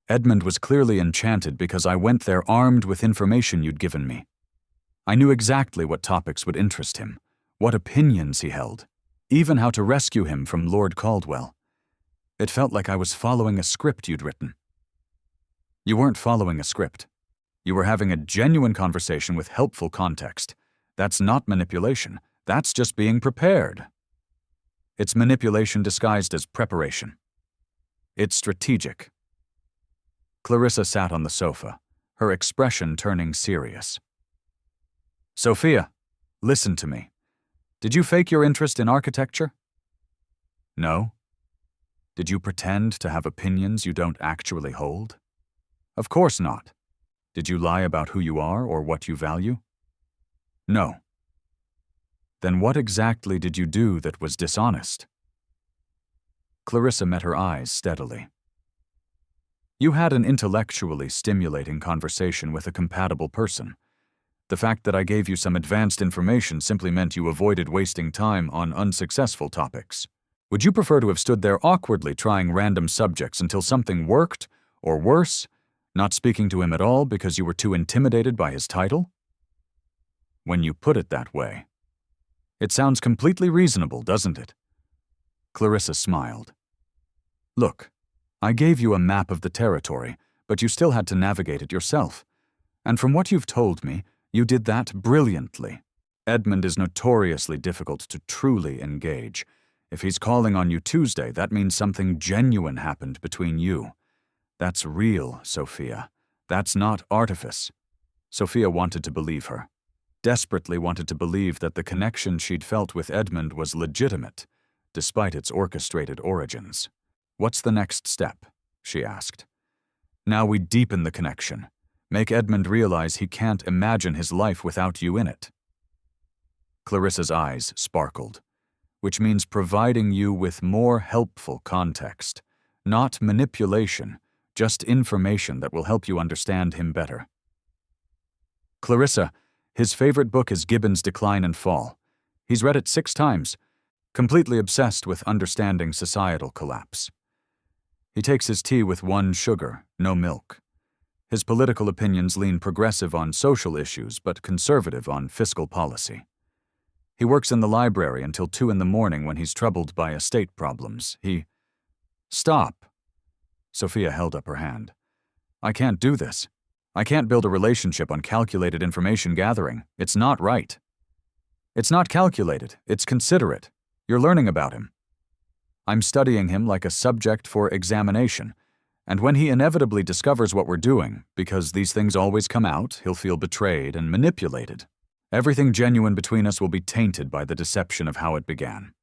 Edmund was clearly enchanted because I went there armed with information you'd given me. I knew exactly what topics would interest him, what opinions he held, even how to rescue him from Lord Caldwell. It felt like I was following a script you'd written. You weren't following a script. You were having a genuine conversation with helpful context. That's not manipulation. That's just being prepared. It's manipulation disguised as preparation. It's strategic. Clarissa sat on the sofa, her expression turning serious. Sophia, listen to me. Did you fake your interest in architecture? No. Did you pretend to have opinions you don't actually hold? Of course not. Did you lie about who you are or what you value? No. Then what exactly did you do that was dishonest? Clarissa met her eyes steadily. You had an intellectually stimulating conversation with a compatible person. The fact that I gave you some advanced information simply meant you avoided wasting time on unsuccessful topics. Would you prefer to have stood there awkwardly trying random subjects until something worked, or worse, not speaking to him at all because you were too intimidated by his title? When you put it that way, it sounds completely reasonable, doesn't it? Clarissa smiled. Look, I gave you a map of the territory, but you still had to navigate it yourself. And from what you've told me, you did that brilliantly. Edmund is notoriously difficult to truly engage. If he's calling on you Tuesday, that means something genuine happened between you. That's real, Sophia. That's not artifice. Sophia wanted to believe her. Desperately wanted to believe that the connection she'd felt with Edmund was legitimate, despite its orchestrated origins. What's the next step? She asked. Now we deepen the connection. Make Edmund realize he can't imagine his life without you in it. Clarissa's eyes sparkled, which means providing you with more helpful context, not manipulation, just information that will help you understand him better. Clarissa, his favorite book is Gibbon's Decline and Fall. He's read it 6 times, completely obsessed with understanding societal collapse. He takes his tea with 1 sugar, no milk. His political opinions lean progressive on social issues, but conservative on fiscal policy. He works in the library until 2 in the morning when he's troubled by estate problems. Stop. Sophia held up her hand. I can't do this. I can't build a relationship on calculated information gathering. It's not right. It's not calculated, it's considerate. You're learning about him. I'm studying him like a subject for examination, and when he inevitably discovers what we're doing, because these things always come out, he'll feel betrayed and manipulated. Everything genuine between us will be tainted by the deception of how it began.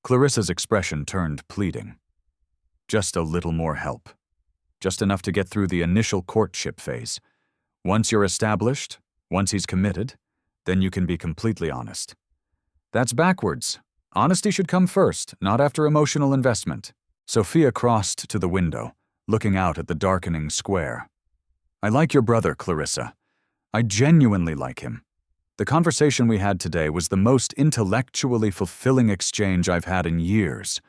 Clarissa's expression turned pleading. Just a little more help. Just enough to get through the initial courtship phase. Once you're established, once he's committed, then you can be completely honest. That's backwards. Honesty should come first, not after emotional investment. Sophia crossed to the window, looking out at the darkening square. I like your brother, Clarissa. I genuinely like him. The conversation we had today was the most intellectually fulfilling exchange I've had in years.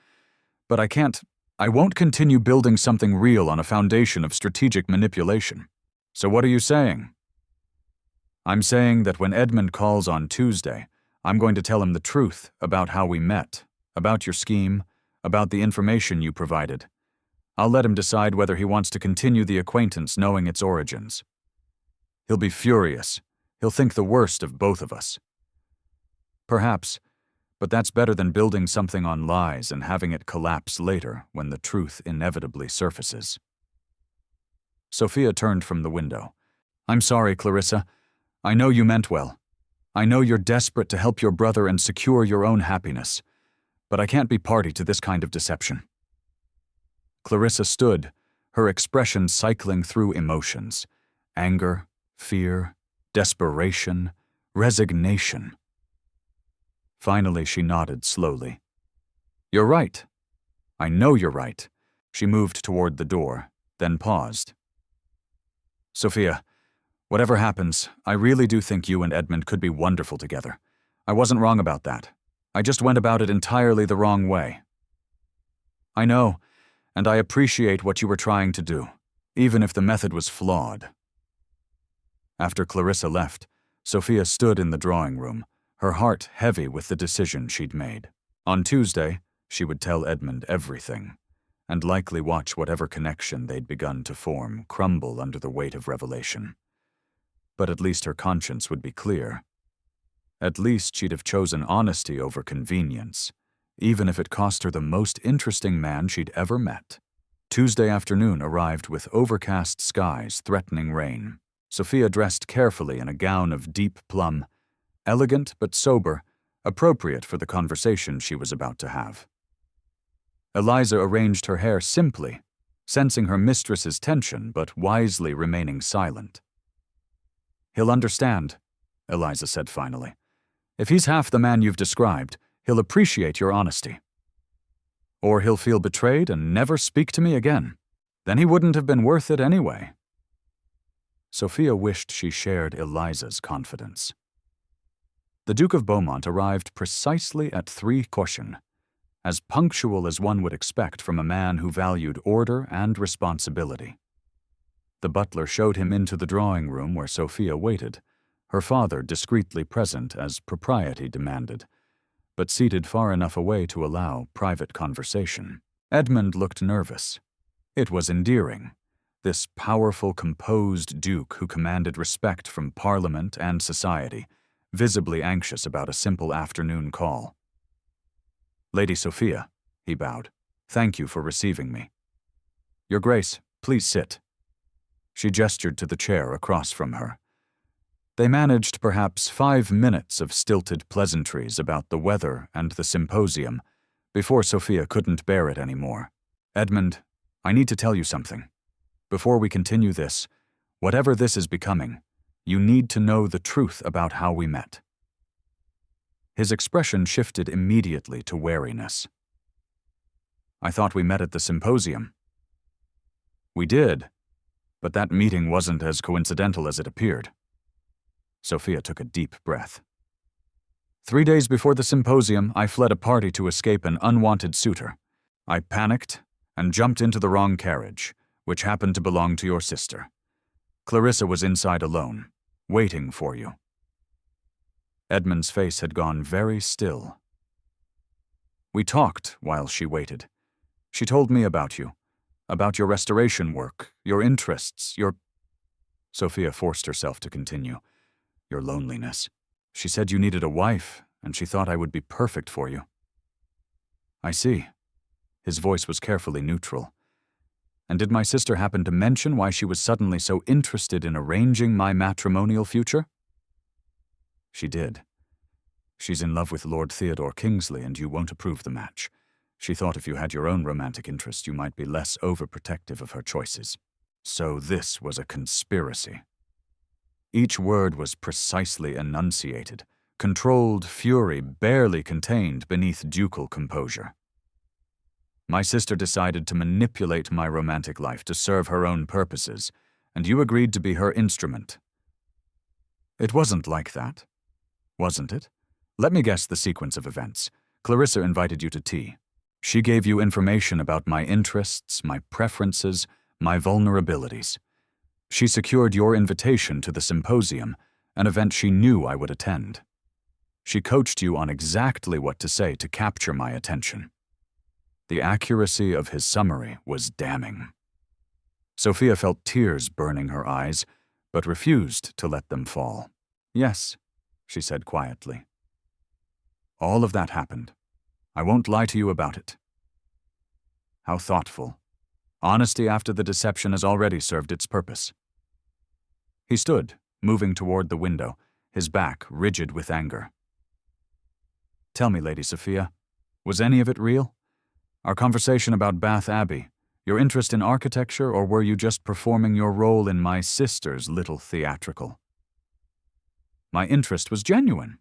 But I won't continue building something real on a foundation of strategic manipulation. So what are you saying? I'm saying that when Edmund calls on Tuesday, I'm going to tell him the truth about how we met, about your scheme, about the information you provided. I'll let him decide whether he wants to continue the acquaintance knowing its origins. He'll be furious. He'll think the worst of both of us. Perhaps, but that's better than building something on lies and having it collapse later when the truth inevitably surfaces. Sophia turned from the window. I'm sorry, Clarissa. I know you meant well. I know you're desperate to help your brother and secure your own happiness, but I can't be party to this kind of deception. Clarissa stood, her expression cycling through emotions: anger, fear, desperation, resignation. Finally, she nodded slowly. You're right. I know you're right. She moved toward the door, then paused. Sophia, whatever happens, I really do think you and Edmund could be wonderful together. I wasn't wrong about that. I just went about it entirely the wrong way. I know, and I appreciate what you were trying to do, even if the method was flawed. After Clarissa left, Sophia stood in the drawing room, her heart heavy with the decision she'd made. On Tuesday, she would tell Edmund everything, and likely watch whatever connection they'd begun to form crumble under the weight of revelation. But at least her conscience would be clear. At least she'd have chosen honesty over convenience, even if it cost her the most interesting man she'd ever met. Tuesday afternoon arrived with overcast skies threatening rain. Sophia dressed carefully in a gown of deep plum, elegant but sober, appropriate for the conversation she was about to have. Eliza arranged her hair simply, sensing her mistress's tension but wisely remaining silent. He'll understand, Eliza said finally. If he's half the man you've described, he'll appreciate your honesty. Or he'll feel betrayed and never speak to me again. Then he wouldn't have been worth it anyway. Sophia wished she shared Eliza's confidence. The Duke of Beaumont arrived precisely at 3 caution, as punctual as one would expect from a man who valued order and responsibility. The butler showed him into the drawing room where Sophia waited, her father discreetly present as propriety demanded, but seated far enough away to allow private conversation. Edmund looked nervous. It was endearing, this powerful, composed duke who commanded respect from Parliament and society, visibly anxious about a simple afternoon call. Lady Sophia, he bowed, thank you for receiving me. Your Grace, please sit. She gestured to the chair across from her. They managed perhaps 5 minutes of stilted pleasantries about the weather and the symposium before Sophia couldn't bear it anymore. Edmund, I need to tell you something. Before we continue this, whatever this is becoming, you need to know the truth about how we met. His expression shifted immediately to wariness. I thought we met at the symposium. We did, but that meeting wasn't as coincidental as it appeared. Sophia took a deep breath. 3 days before the symposium, I fled a party to escape an unwanted suitor. I panicked and jumped into the wrong carriage, which happened to belong to your sister. Clarissa was inside alone, waiting for you. Edmund's face had gone very still. We talked while she waited. She told me about you, about your restoration work, your interests, your... Sophia forced herself to continue. Your loneliness. She said you needed a wife, and she thought I would be perfect for you. I see. His voice was carefully neutral. And did my sister happen to mention why she was suddenly so interested in arranging my matrimonial future? She did. She's in love with Lord Theodore Kingsley, and you won't approve the match. She thought if you had your own romantic interest, you might be less overprotective of her choices. So this was a conspiracy. Each word was precisely enunciated, controlled fury barely contained beneath ducal composure. My sister decided to manipulate my romantic life to serve her own purposes, and you agreed to be her instrument. It wasn't like that, wasn't it? Let me guess the sequence of events. Clarissa invited you to tea. She gave you information about my interests, my preferences, my vulnerabilities. She secured your invitation to the symposium, an event she knew I would attend. She coached you on exactly what to say to capture my attention. The accuracy of his summary was damning. Sophia felt tears burning her eyes, but refused to let them fall. Yes, she said quietly. All of that happened. I won't lie to you about it. How thoughtful. Honesty after the deception has already served its purpose. He stood, moving toward the window, his back rigid with anger. Tell me, Lady Sophia, was any of it real? Our conversation about Bath Abbey, your interest in architecture, or were you just performing your role in my sister's little theatrical? My interest was genuine.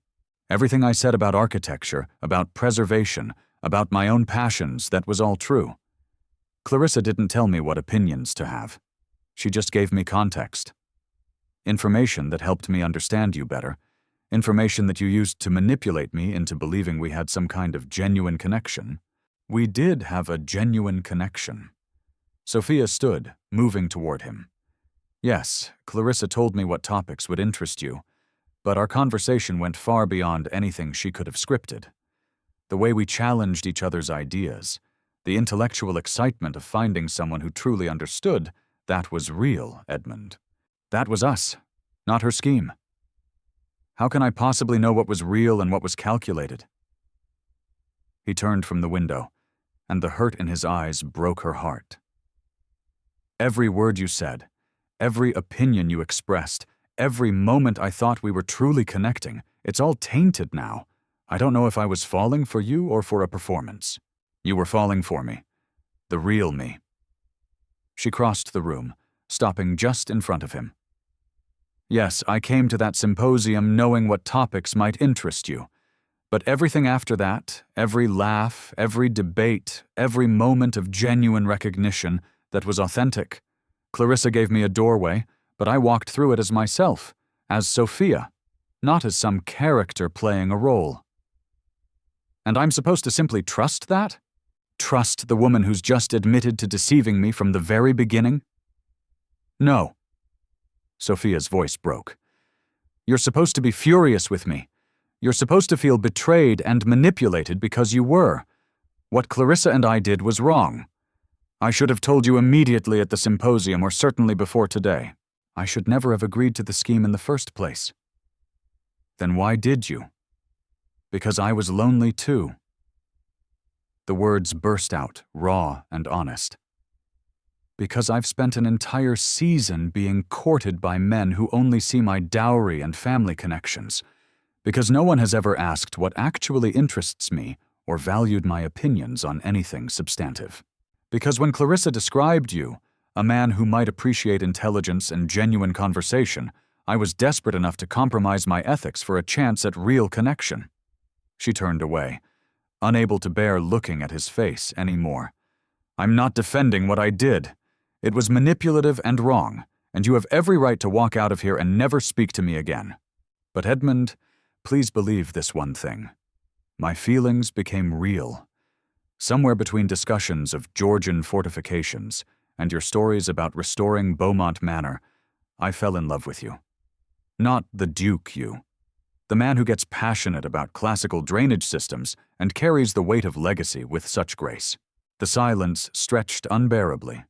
Everything I said about architecture, about preservation, about my own passions, that was all true. Clarissa didn't tell me what opinions to have. She just gave me context. Information that helped me understand you better. Information that you used to manipulate me into believing we had some kind of genuine connection. We did have a genuine connection. Sophia stood, moving toward him. Yes, Clarissa told me what topics would interest you, but our conversation went far beyond anything she could have scripted. The way we challenged each other's ideas, the intellectual excitement of finding someone who truly understood, that was real, Edmund. That was us, not her scheme. How can I possibly know what was real and what was calculated? He turned from the window, and the hurt in his eyes broke her heart. Every word you said, every opinion you expressed, every moment I thought we were truly connecting, it's all tainted now. I don't know if I was falling for you or for a performance. You were falling for me. The real me. She crossed the room, stopping just in front of him. Yes, I came to that symposium knowing what topics might interest you. But everything after that, every laugh, every debate, every moment of genuine recognition that was authentic. Clarissa gave me a doorway, but I walked through it as myself, as Sophia, not as some character playing a role. And I'm supposed to simply trust that? Trust the woman who's just admitted to deceiving me from the very beginning? No. Sophia's voice broke. You're supposed to be furious with me. You're supposed to feel betrayed and manipulated because you were. What Clarissa and I did was wrong. I should have told you immediately at the symposium, or certainly before today. I should never have agreed to the scheme in the first place. Then why did you? Because I was lonely too. The words burst out, raw and honest. Because I've spent an entire season being courted by men who only see my dowry and family connections. Because no one has ever asked what actually interests me or valued my opinions on anything substantive. Because when Clarissa described you, a man who might appreciate intelligence and genuine conversation, I was desperate enough to compromise my ethics for a chance at real connection. She turned away, unable to bear looking at his face anymore. I'm not defending what I did. It was manipulative and wrong, and you have every right to walk out of here and never speak to me again. But Edmund, please believe this one thing. My feelings became real. Somewhere between discussions of Georgian fortifications and your stories about restoring Beaumont Manor, I fell in love with you. Not the Duke you. The man who gets passionate about classical drainage systems and carries the weight of legacy with such grace. The silence stretched unbearably.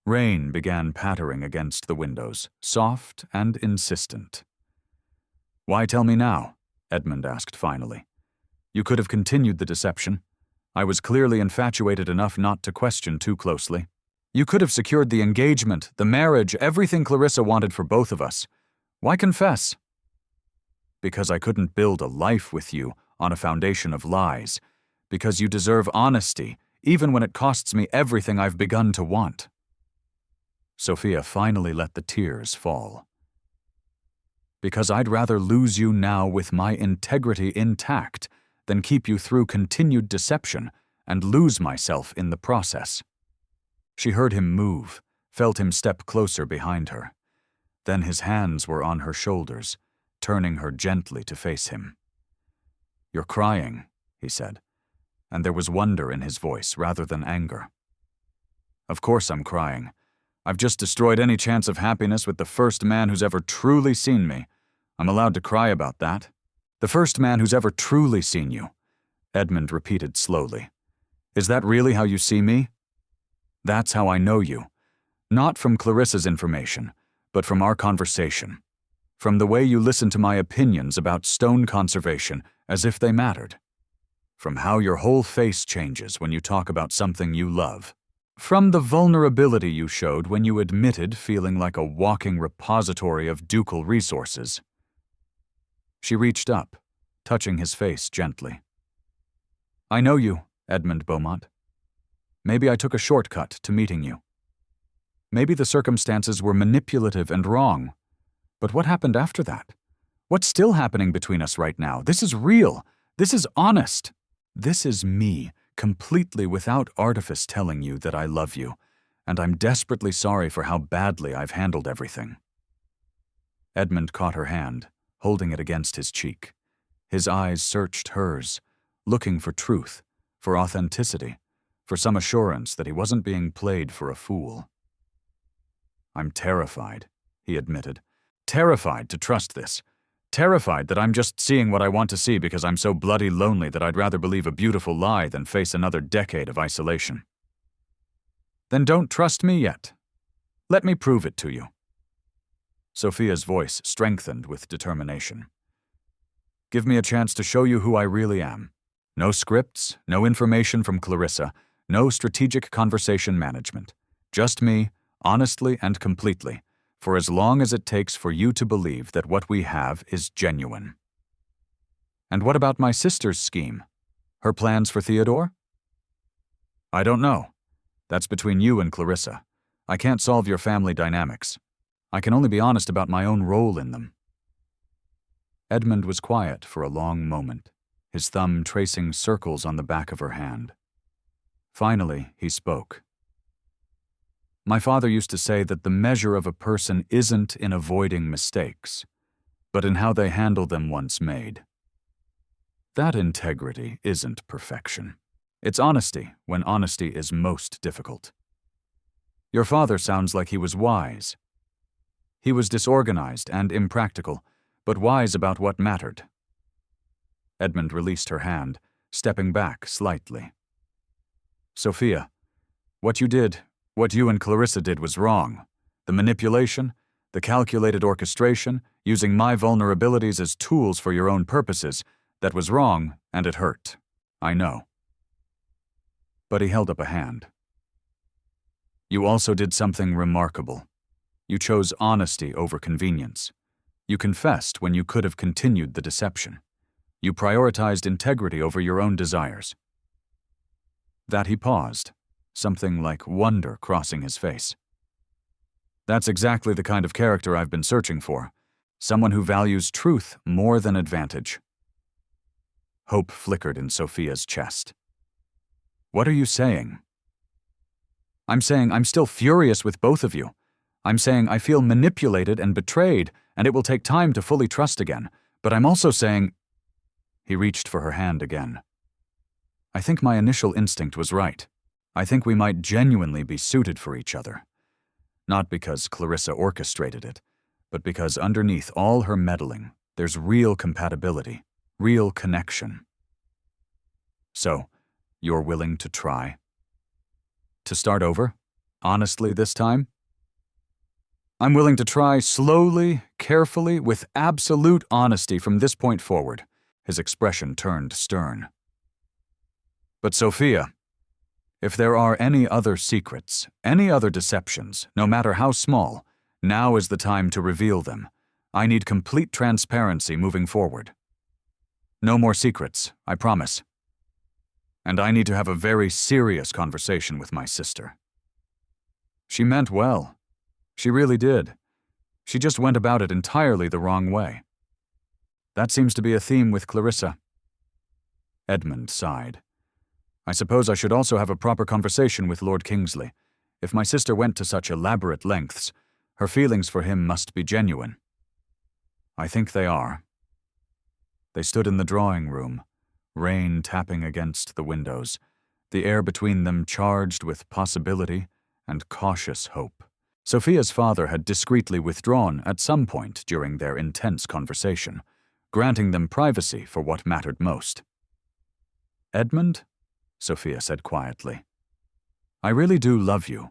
Rain began pattering against the windows, soft and insistent. "Why tell me now?" Edmund asked finally. "You could have continued the deception. I was clearly infatuated enough not to question too closely. You could have secured the engagement, the marriage, everything Clarissa wanted for both of us. Why confess?" "Because I couldn't build a life with you on a foundation of lies. Because you deserve honesty, even when it costs me everything I've begun to want." Sophia finally let the tears fall. "Because I'd rather lose you now with my integrity intact than keep you through continued deception and lose myself in the process." She heard him move, felt him step closer behind her. Then his hands were on her shoulders, turning her gently to face him. "You're crying," he said, and there was wonder in his voice rather than anger. "Of course I'm crying. I've just destroyed any chance of happiness with the first man who's ever truly seen me. I'm allowed to cry about that. The first man who's ever truly seen you," Edmund repeated slowly. "Is that really how you see me? That's how I know you. Not from Clarissa's information, but from our conversation. From the way you listen to my opinions about stone conservation as if they mattered. From how your whole face changes when you talk about something you love. From the vulnerability you showed when you admitted feeling like a walking repository of ducal resources." She reached up, touching his face gently. "I know you, Edmund Beaumont. Maybe I took a shortcut to meeting you. Maybe the circumstances were manipulative and wrong. But what happened after that? What's still happening between us right now? This is real. This is honest. This is me, completely without artifice telling you that I love you, and I'm desperately sorry for how badly I've handled everything." Edmund caught her hand, holding it against his cheek. His eyes searched hers, looking for truth, for authenticity, for some assurance that he wasn't being played for a fool. "I'm terrified," he admitted. "Terrified to trust this. Terrified that I'm just seeing what I want to see because I'm so bloody lonely that I'd rather believe a beautiful lie than face another decade of isolation." "Then don't trust me yet. Let me prove it to you." Sophia's voice strengthened with determination. "Give me a chance to show you who I really am. No scripts, no information from Clarissa, no strategic conversation management. Just me, honestly and completely, for as long as it takes for you to believe that what we have is genuine." "And what about my sister's scheme? Her plans for Theodore?" "I don't know. That's between you and Clarissa. I can't solve your family dynamics. I can only be honest about my own role in them." Edmund was quiet for a long moment, his thumb tracing circles on the back of her hand. Finally, he spoke. "My father used to say that the measure of a person isn't in avoiding mistakes, but in how they handle them once made. That integrity isn't perfection. It's honesty when honesty is most difficult. Your father sounds like he was wise. He was disorganized and impractical, but wise about what mattered." Edmund released her hand, stepping back slightly. "Sophia, what you and Clarissa did was wrong. The manipulation, the calculated orchestration, using my vulnerabilities as tools for your own purposes, that was wrong, and it hurt. I know." But he held up a hand. "You also did something remarkable. You chose honesty over convenience. You confessed when you could have continued the deception. You prioritized integrity over your own desires." That he paused, something like wonder crossing his face. "That's exactly the kind of character I've been searching for. Someone who values truth more than advantage." Hope flickered in Sophia's chest. "What are you saying?" "I'm saying I'm still furious with both of you. I'm saying I feel manipulated and betrayed, and it will take time to fully trust again. But I'm also saying—" He reached for her hand again. "I think my initial instinct was right. I think we might genuinely be suited for each other. Not because Clarissa orchestrated it, but because underneath all her meddling, there's real compatibility, real connection. So, you're willing to try? To start over? Honestly this time? I'm willing to try slowly, carefully, with absolute honesty from this point forward. His expression turned stern. But Sophia, if there are any other secrets, any other deceptions, no matter how small, now is the time to reveal them. I need complete transparency moving forward. No more secrets, I promise. And I need to have a very serious conversation with my sister. She meant well. She really did. She just went about it entirely the wrong way. That seems to be a theme with Clarissa. Edmund sighed. I suppose I should also have a proper conversation with Lord Kingsley. If my sister went to such elaborate lengths, her feelings for him must be genuine. I think they are. They stood in the drawing room, rain tapping against the windows, the air between them charged with possibility and cautious hope. Sophia's father had discreetly withdrawn at some point during their intense conversation, granting them privacy for what mattered most. Edmund, Sophia said quietly, I really do love you.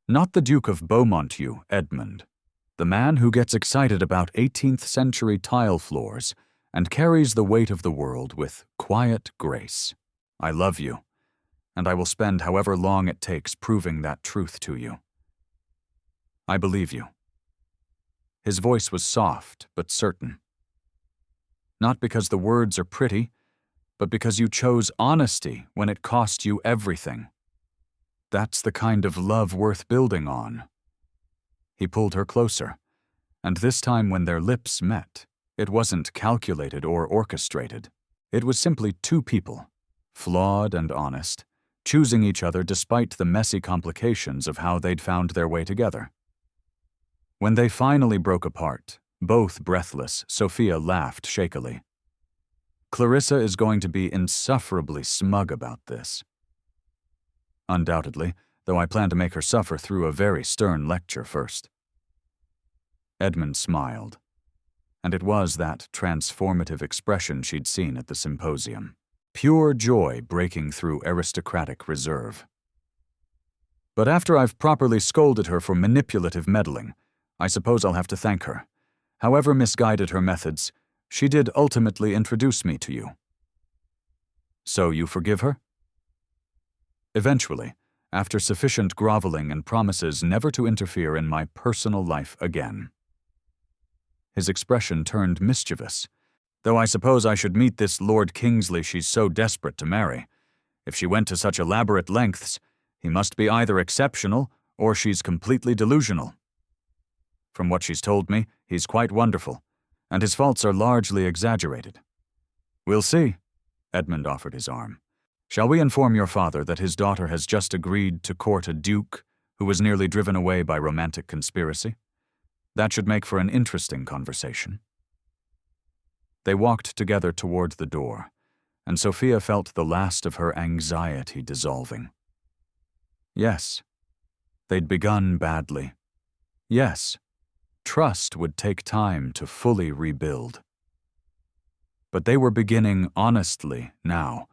Not the Duke of Beaumont you, Edmund. The man who gets excited about 18th century tile floors and carries the weight of the world with quiet grace. I love you, and I will spend however long it takes proving that truth to you. I believe you. His voice was soft but certain. Not because the words are pretty, but because you chose honesty when it cost you everything. That's the kind of love worth building on. He pulled her closer, and this time when their lips met, it wasn't calculated or orchestrated. It was simply two people, flawed and honest, choosing each other despite the messy complications of how they'd found their way together. When they finally broke apart, both breathless, Sophia laughed shakily. Clarissa is going to be insufferably smug about this. Undoubtedly, though I plan to make her suffer through a very stern lecture first. Edmund smiled, and it was that transformative expression she'd seen at the symposium. Pure joy breaking through aristocratic reserve. But after I've properly scolded her for manipulative meddling, I suppose I'll have to thank her. However misguided her methods, she did ultimately introduce me to you. So you forgive her? Eventually, after sufficient groveling and promises never to interfere in my personal life again. His expression turned mischievous. Though I suppose I should meet this Lord Kingsley she's so desperate to marry. If she went to such elaborate lengths, he must be either exceptional or she's completely delusional. From what she's told me, he's quite wonderful, and his faults are largely exaggerated. We'll see, Edmund offered his arm. Shall we inform your father that his daughter has just agreed to court a duke who was nearly driven away by romantic conspiracy? That should make for an interesting conversation. They walked together toward the door, and Sophia felt the last of her anxiety dissolving. Yes, they'd begun badly. Yes, trust would take time to fully rebuild. But they were beginning honestly now,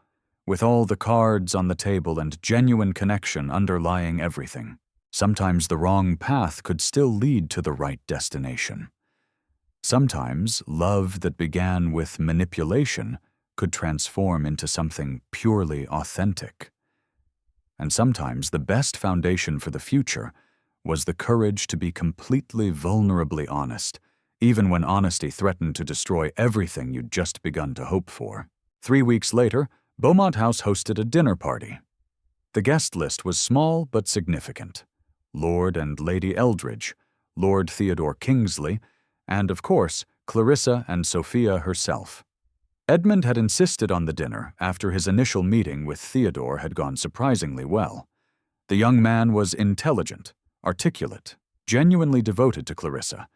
with all the cards on the table and genuine connection underlying everything. Sometimes the wrong path could still lead to the right destination. Sometimes love that began with manipulation could transform into something purely authentic. And sometimes the best foundation for the future was the courage to be completely vulnerably honest, even when honesty threatened to destroy everything you'd just begun to hope for. 3 weeks later, Beaumont House hosted a dinner party. The guest list was small but significant. Lord and Lady Eldridge, Lord Theodore Kingsley, and, of course, Clarissa and Sophia herself. Edmund had insisted on the dinner after his initial meeting with Theodore had gone surprisingly well. The young man was intelligent, articulate, genuinely devoted to Clarissa,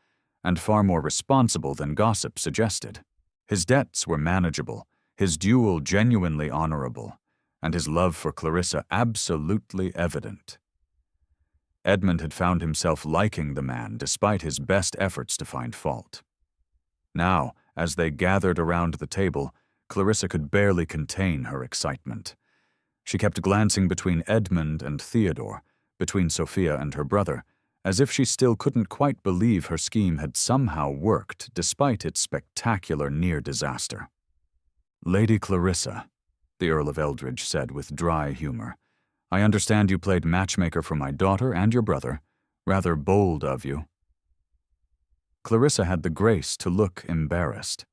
and far more responsible than gossip suggested. His debts were manageable, his duel genuinely honorable, and his love for Clarissa absolutely evident. Edmund had found himself liking the man despite his best efforts to find fault. Now, as they gathered around the table, Clarissa could barely contain her excitement. She kept glancing between Edmund and Theodore, between Sophia and her brother, as if she still couldn't quite believe her scheme had somehow worked despite its spectacular near disaster. "Lady Clarissa," the Earl of Eldridge said with dry humor, "I understand you played matchmaker for my daughter and your brother. Rather bold of you." Clarissa had the grace to look embarrassed.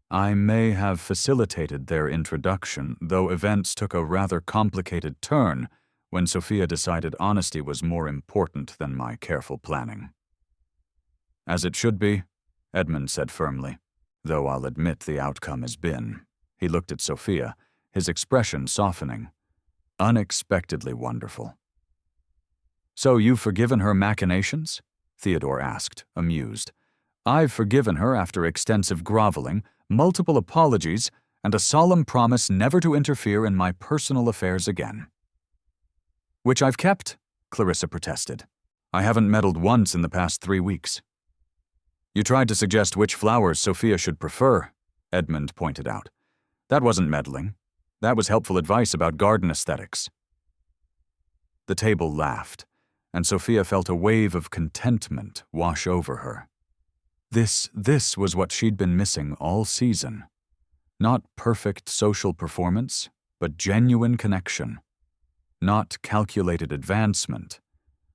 "I may have facilitated their introduction, though events took a rather complicated turn when Sophia decided honesty was more important than my careful planning." "As it should be," Edmund said firmly, "though I'll admit the outcome has been." He looked at Sophia, his expression softening. "Unexpectedly wonderful." "So you've forgiven her machinations?" Theodore asked, amused. "I've forgiven her after extensive groveling, multiple apologies, and a solemn promise never to interfere in my personal affairs again." "Which I've kept," Clarissa protested. "I haven't meddled once in the past 3 weeks." "You tried to suggest which flowers Sophia should prefer," Edmund pointed out. "That wasn't meddling. That was helpful advice about garden aesthetics." The table laughed, and Sophia felt a wave of contentment wash over her. This was what she'd been missing all season. Not perfect social performance, but genuine connection. Not calculated advancement,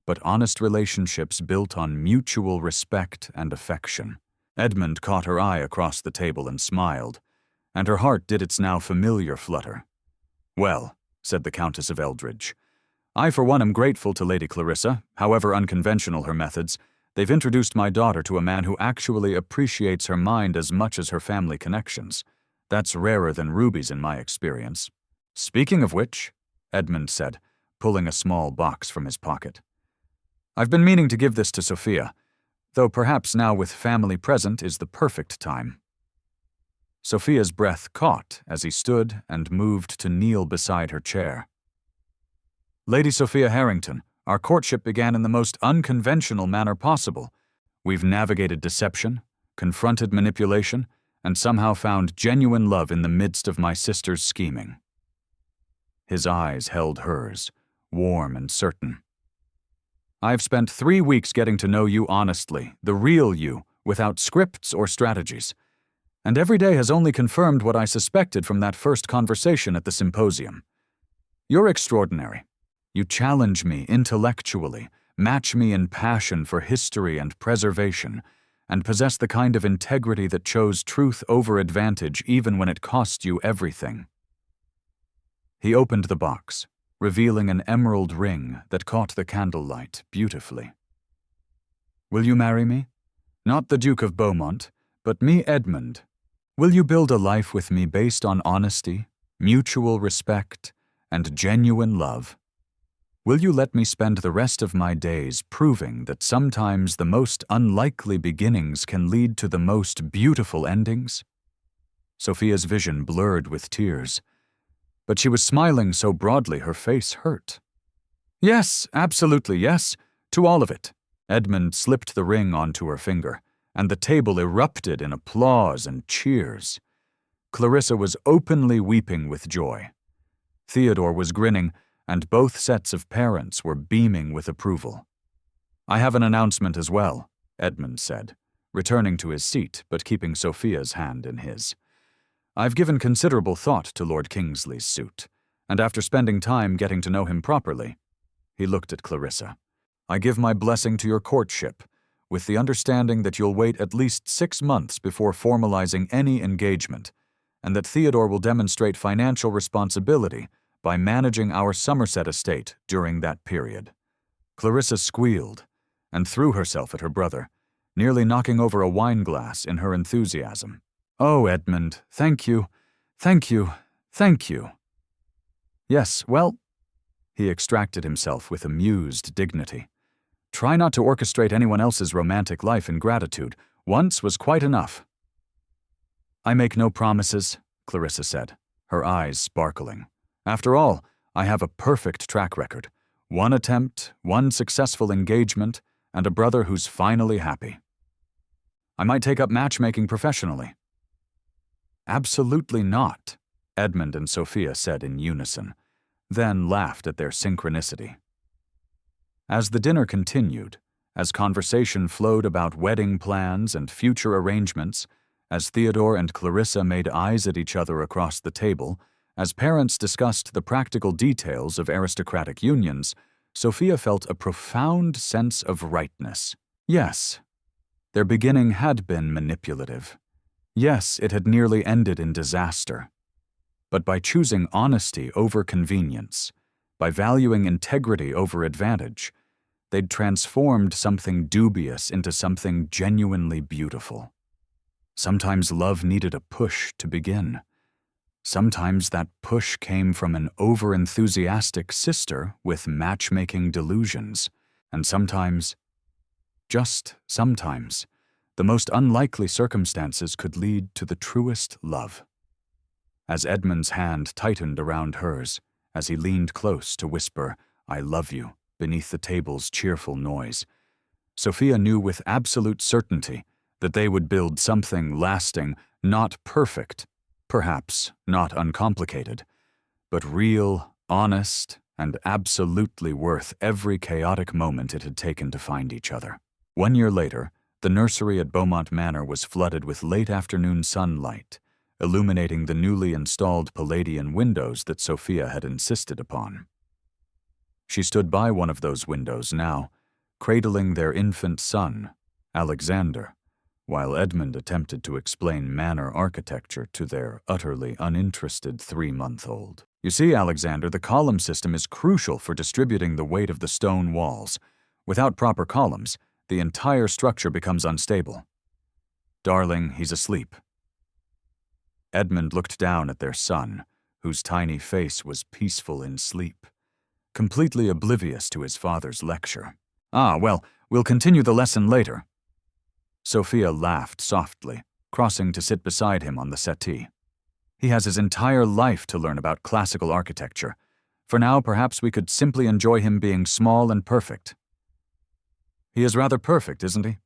but honest relationships built on mutual respect and affection. Edmund caught her eye across the table and smiled, and her heart did its now familiar flutter. "Well," said the Countess of Eldridge, "I for one am grateful to Lady Clarissa, however unconventional her methods. They've introduced my daughter to a man who actually appreciates her mind as much as her family connections. That's rarer than rubies in my experience." "Speaking of which," Edmund said, pulling a small box from his pocket, "I've been meaning to give this to Sophia, though perhaps now with family present is the perfect time." Sophia's breath caught as he stood and moved to kneel beside her chair. "Lady Sophia Harrington, our courtship began in the most unconventional manner possible. We've navigated deception, confronted manipulation, and somehow found genuine love in the midst of my sister's scheming." His eyes held hers, warm and certain. "I've spent 3 weeks getting to know you honestly, the real you, without scripts or strategies. And every day has only confirmed what I suspected from that first conversation at the symposium. You're extraordinary. You challenge me intellectually, match me in passion for history and preservation, and possess the kind of integrity that chose truth over advantage even when it cost you everything." He opened the box, revealing an emerald ring that caught the candlelight beautifully. "Will you marry me? Not the Duke of Beaumont, but me, Edmund. Will you build a life with me based on honesty, mutual respect, and genuine love? Will you let me spend the rest of my days proving that sometimes the most unlikely beginnings can lead to the most beautiful endings?" Sophia's vision blurred with tears, but she was smiling so broadly her face hurt. "Yes, absolutely yes, to all of it." Edmund slipped the ring onto her finger, and the table erupted in applause and cheers. Clarissa was openly weeping with joy. Theodore was grinning, and both sets of parents were beaming with approval. "I have an announcement as well," Edmund said, returning to his seat but keeping Sophia's hand in his. "I've given considerable thought to Lord Kingsley's suit, and after spending time getting to know him properly," he looked at Clarissa, "I give my blessing to your courtship, with the understanding that you'll wait at least 6 months before formalizing any engagement, and that Theodore will demonstrate financial responsibility by managing our Somerset estate during that period." Clarissa squealed and threw herself at her brother, nearly knocking over a wineglass in her enthusiasm. "Oh, Edmund, thank you, thank you, thank you." "Yes, well," he extracted himself with amused dignity. "Try not to orchestrate anyone else's romantic life in gratitude. Once was quite enough." "I make no promises," Clarissa said, her eyes sparkling. "After all, I have a perfect track record. 1 attempt, 1 successful engagement, and a brother who's finally happy. I might take up matchmaking professionally." "Absolutely not," Edmund and Sophia said in unison, then laughed at their synchronicity. As the dinner continued, as conversation flowed about wedding plans and future arrangements, as Theodore and Clarissa made eyes at each other across the table, as parents discussed the practical details of aristocratic unions, Sophia felt a profound sense of rightness. Yes, their beginning had been manipulative. Yes, it had nearly ended in disaster. But by choosing honesty over convenience, by valuing integrity over advantage, they'd transformed something dubious into something genuinely beautiful. Sometimes love needed a push to begin. Sometimes that push came from an over-enthusiastic sister with matchmaking delusions. And sometimes, just sometimes, the most unlikely circumstances could lead to the truest love. As Edmund's hand tightened around hers, as he leaned close to whisper, "I love you," beneath the table's cheerful noise, Sophia knew with absolute certainty that they would build something lasting, not perfect, perhaps not uncomplicated, but real, honest, and absolutely worth every chaotic moment it had taken to find each other. 1 year later, the nursery at Beaumont Manor was flooded with late afternoon sunlight, illuminating the newly installed Palladian windows that Sophia had insisted upon. She stood by one of those windows now, cradling their infant son, Alexander, while Edmund attempted to explain manor architecture to their utterly uninterested 3-month-old. "You see, Alexander, the column system is crucial for distributing the weight of the stone walls. Without proper columns, the entire structure becomes unstable. Darling, he's asleep." Edmund looked down at their son, whose tiny face was peaceful in sleep, completely oblivious to his father's lecture. "Ah, well, we'll continue the lesson later." Sophia laughed softly, crossing to sit beside him on the settee. "He has his entire life to learn about classical architecture. For now, perhaps we could simply enjoy him being small and perfect." "He is rather perfect, isn't he?"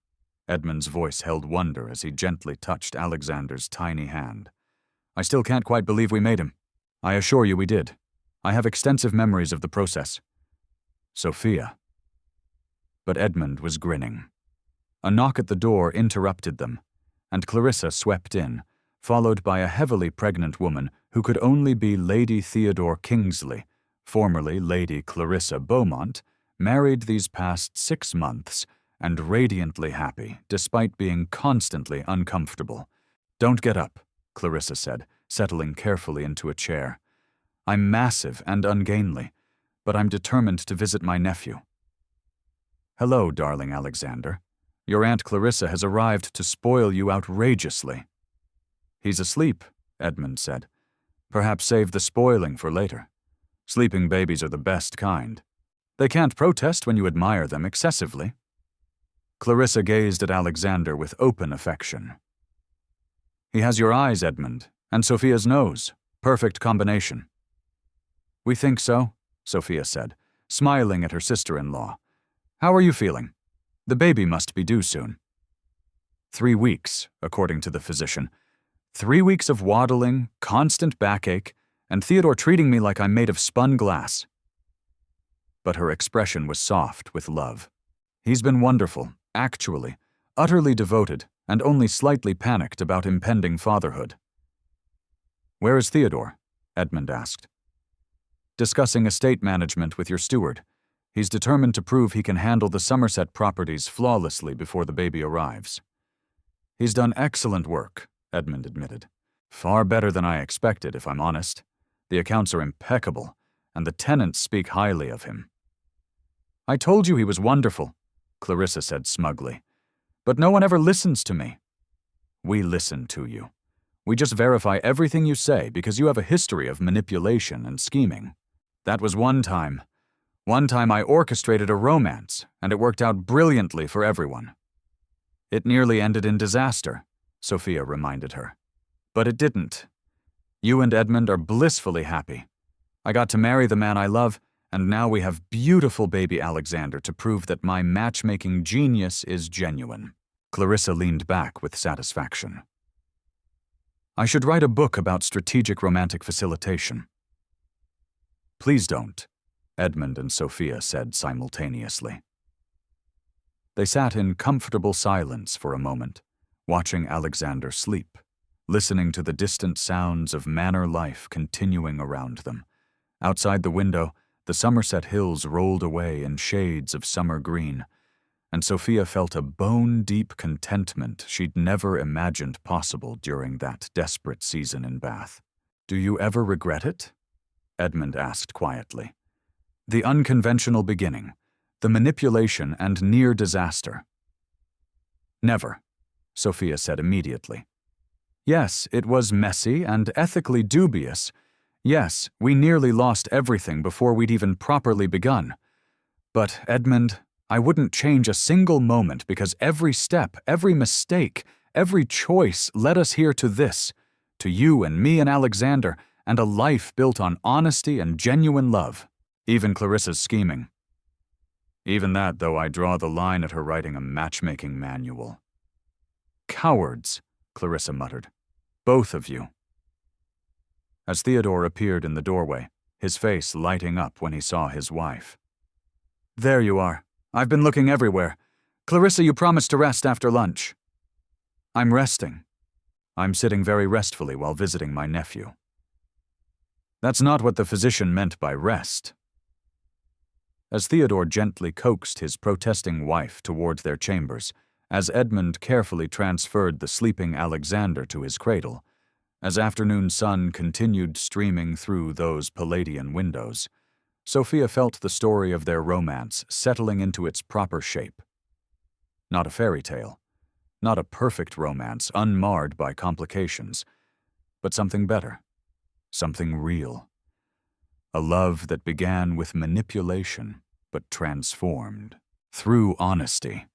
Edmund's voice held wonder as he gently touched Alexander's tiny hand. "I still can't quite believe we made him. I assure you we did. I have extensive memories of the process." "Sophia." But Edmund was grinning. A knock at the door interrupted them, and Clarissa swept in, followed by a heavily pregnant woman who could only be Lady Theodore Kingsley, formerly Lady Clarissa Beaumont, married these past 6 months, and radiantly happy, despite being constantly uncomfortable. "Don't get up," Clarissa said, settling carefully into a chair. "I'm massive and ungainly, but I'm determined to visit my nephew." "Hello, darling Alexander. Your Aunt Clarissa has arrived to spoil you outrageously." "He's asleep," Edmund said. "Perhaps save the spoiling for later. Sleeping babies are the best kind. They can't protest when you admire them excessively." Clarissa gazed at Alexander with open affection. "He has your eyes, Edmund, and Sophia's nose. Perfect combination." "We think so," Sophia said, smiling at her sister-in-law. "How are you feeling? The baby must be due soon." 3 weeks, according to the physician. 3 weeks of waddling, constant backache, and Theodore treating me like I'm made of spun glass. But her expression was soft with love. "He's been wonderful, actually, utterly devoted, and only slightly panicked about impending fatherhood." "Where is Theodore?" Edmund asked. "Discussing estate management with your steward. He's determined to prove he can handle the Somerset properties flawlessly before the baby arrives." "He's done excellent work," Edmund admitted. "Far better than I expected, if I'm honest. The accounts are impeccable, and the tenants speak highly of him." "I told you he was wonderful," Clarissa said smugly. "But no one ever listens to me." "We listen to you. We just verify everything you say because you have a history of manipulation and scheming. That was one time. One time I orchestrated a romance, and it worked out brilliantly for everyone." "It nearly ended in disaster," Sophia reminded her. "But it didn't. You and Edmund are blissfully happy. I got to marry the man I love, and now we have beautiful baby Alexander to prove that my matchmaking genius is genuine." Clarissa leaned back with satisfaction. "I should write a book about strategic romantic facilitation." "Please don't," Edmund and Sophia said simultaneously. They sat in comfortable silence for a moment, watching Alexander sleep, listening to the distant sounds of manor life continuing around them. Outside the window, the Somerset hills rolled away in shades of summer green, and Sophia felt a bone-deep contentment she'd never imagined possible during that desperate season in Bath. "Do you ever regret it?" Edmund asked quietly. "The unconventional beginning, the manipulation and near disaster." "Never," Sophia said immediately. "Yes, it was messy and ethically dubious. Yes, we nearly lost everything before we'd even properly begun. But, Edmund, I wouldn't change a single moment because every step, every mistake, every choice led us here to this, to you and me and Alexander, and a life built on honesty and genuine love. Even Clarissa's scheming. Even that, though, I draw the line at her writing a matchmaking manual." "Cowards," Clarissa muttered. "Both of you." As Theodore appeared in the doorway, his face lighting up when he saw his wife. "There you are. I've been looking everywhere. Clarissa, you promised to rest after lunch." "I'm resting. I'm sitting very restfully while visiting my nephew." "That's not what the physician meant by rest." As Theodore gently coaxed his protesting wife toward their chambers, as Edmund carefully transferred the sleeping Alexander to his cradle, as afternoon sun continued streaming through those Palladian windows, Sophia felt the story of their romance settling into its proper shape. Not a fairy tale, not a perfect romance unmarred by complications, but something better, something real. A love that began with manipulation, but transformed through honesty.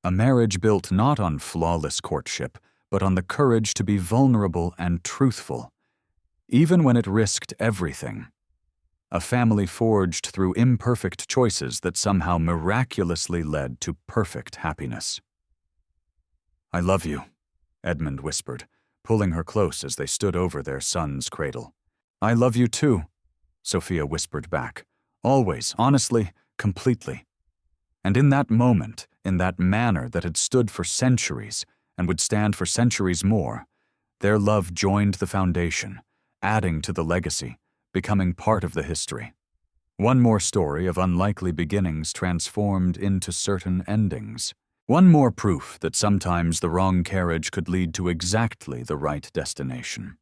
A marriage built not on flawless courtship, but on the courage to be vulnerable and truthful, even when it risked everything. A family forged through imperfect choices that somehow miraculously led to perfect happiness. "I love you," Edmund whispered, pulling her close as they stood over their son's cradle. "I love you too," Sophia whispered back, "always, honestly, completely." And in that moment, in that manner that had stood for centuries, and would stand for centuries more, their love joined the foundation, adding to the legacy, becoming part of the history. One more story of unlikely beginnings transformed into certain endings. One more proof that sometimes the wrong carriage could lead to exactly the right destination.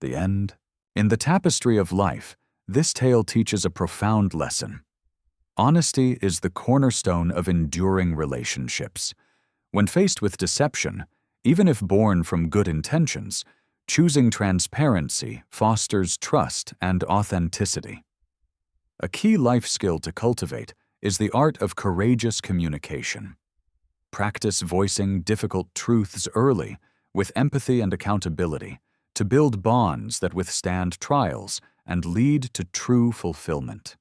The end? In the tapestry of life, this tale teaches a profound lesson. Honesty is the cornerstone of enduring relationships. When faced with deception, even if born from good intentions, choosing transparency fosters trust and authenticity. A key life skill to cultivate is the art of courageous communication. Practice voicing difficult truths early with empathy and accountability to build bonds that withstand trials and lead to true fulfillment.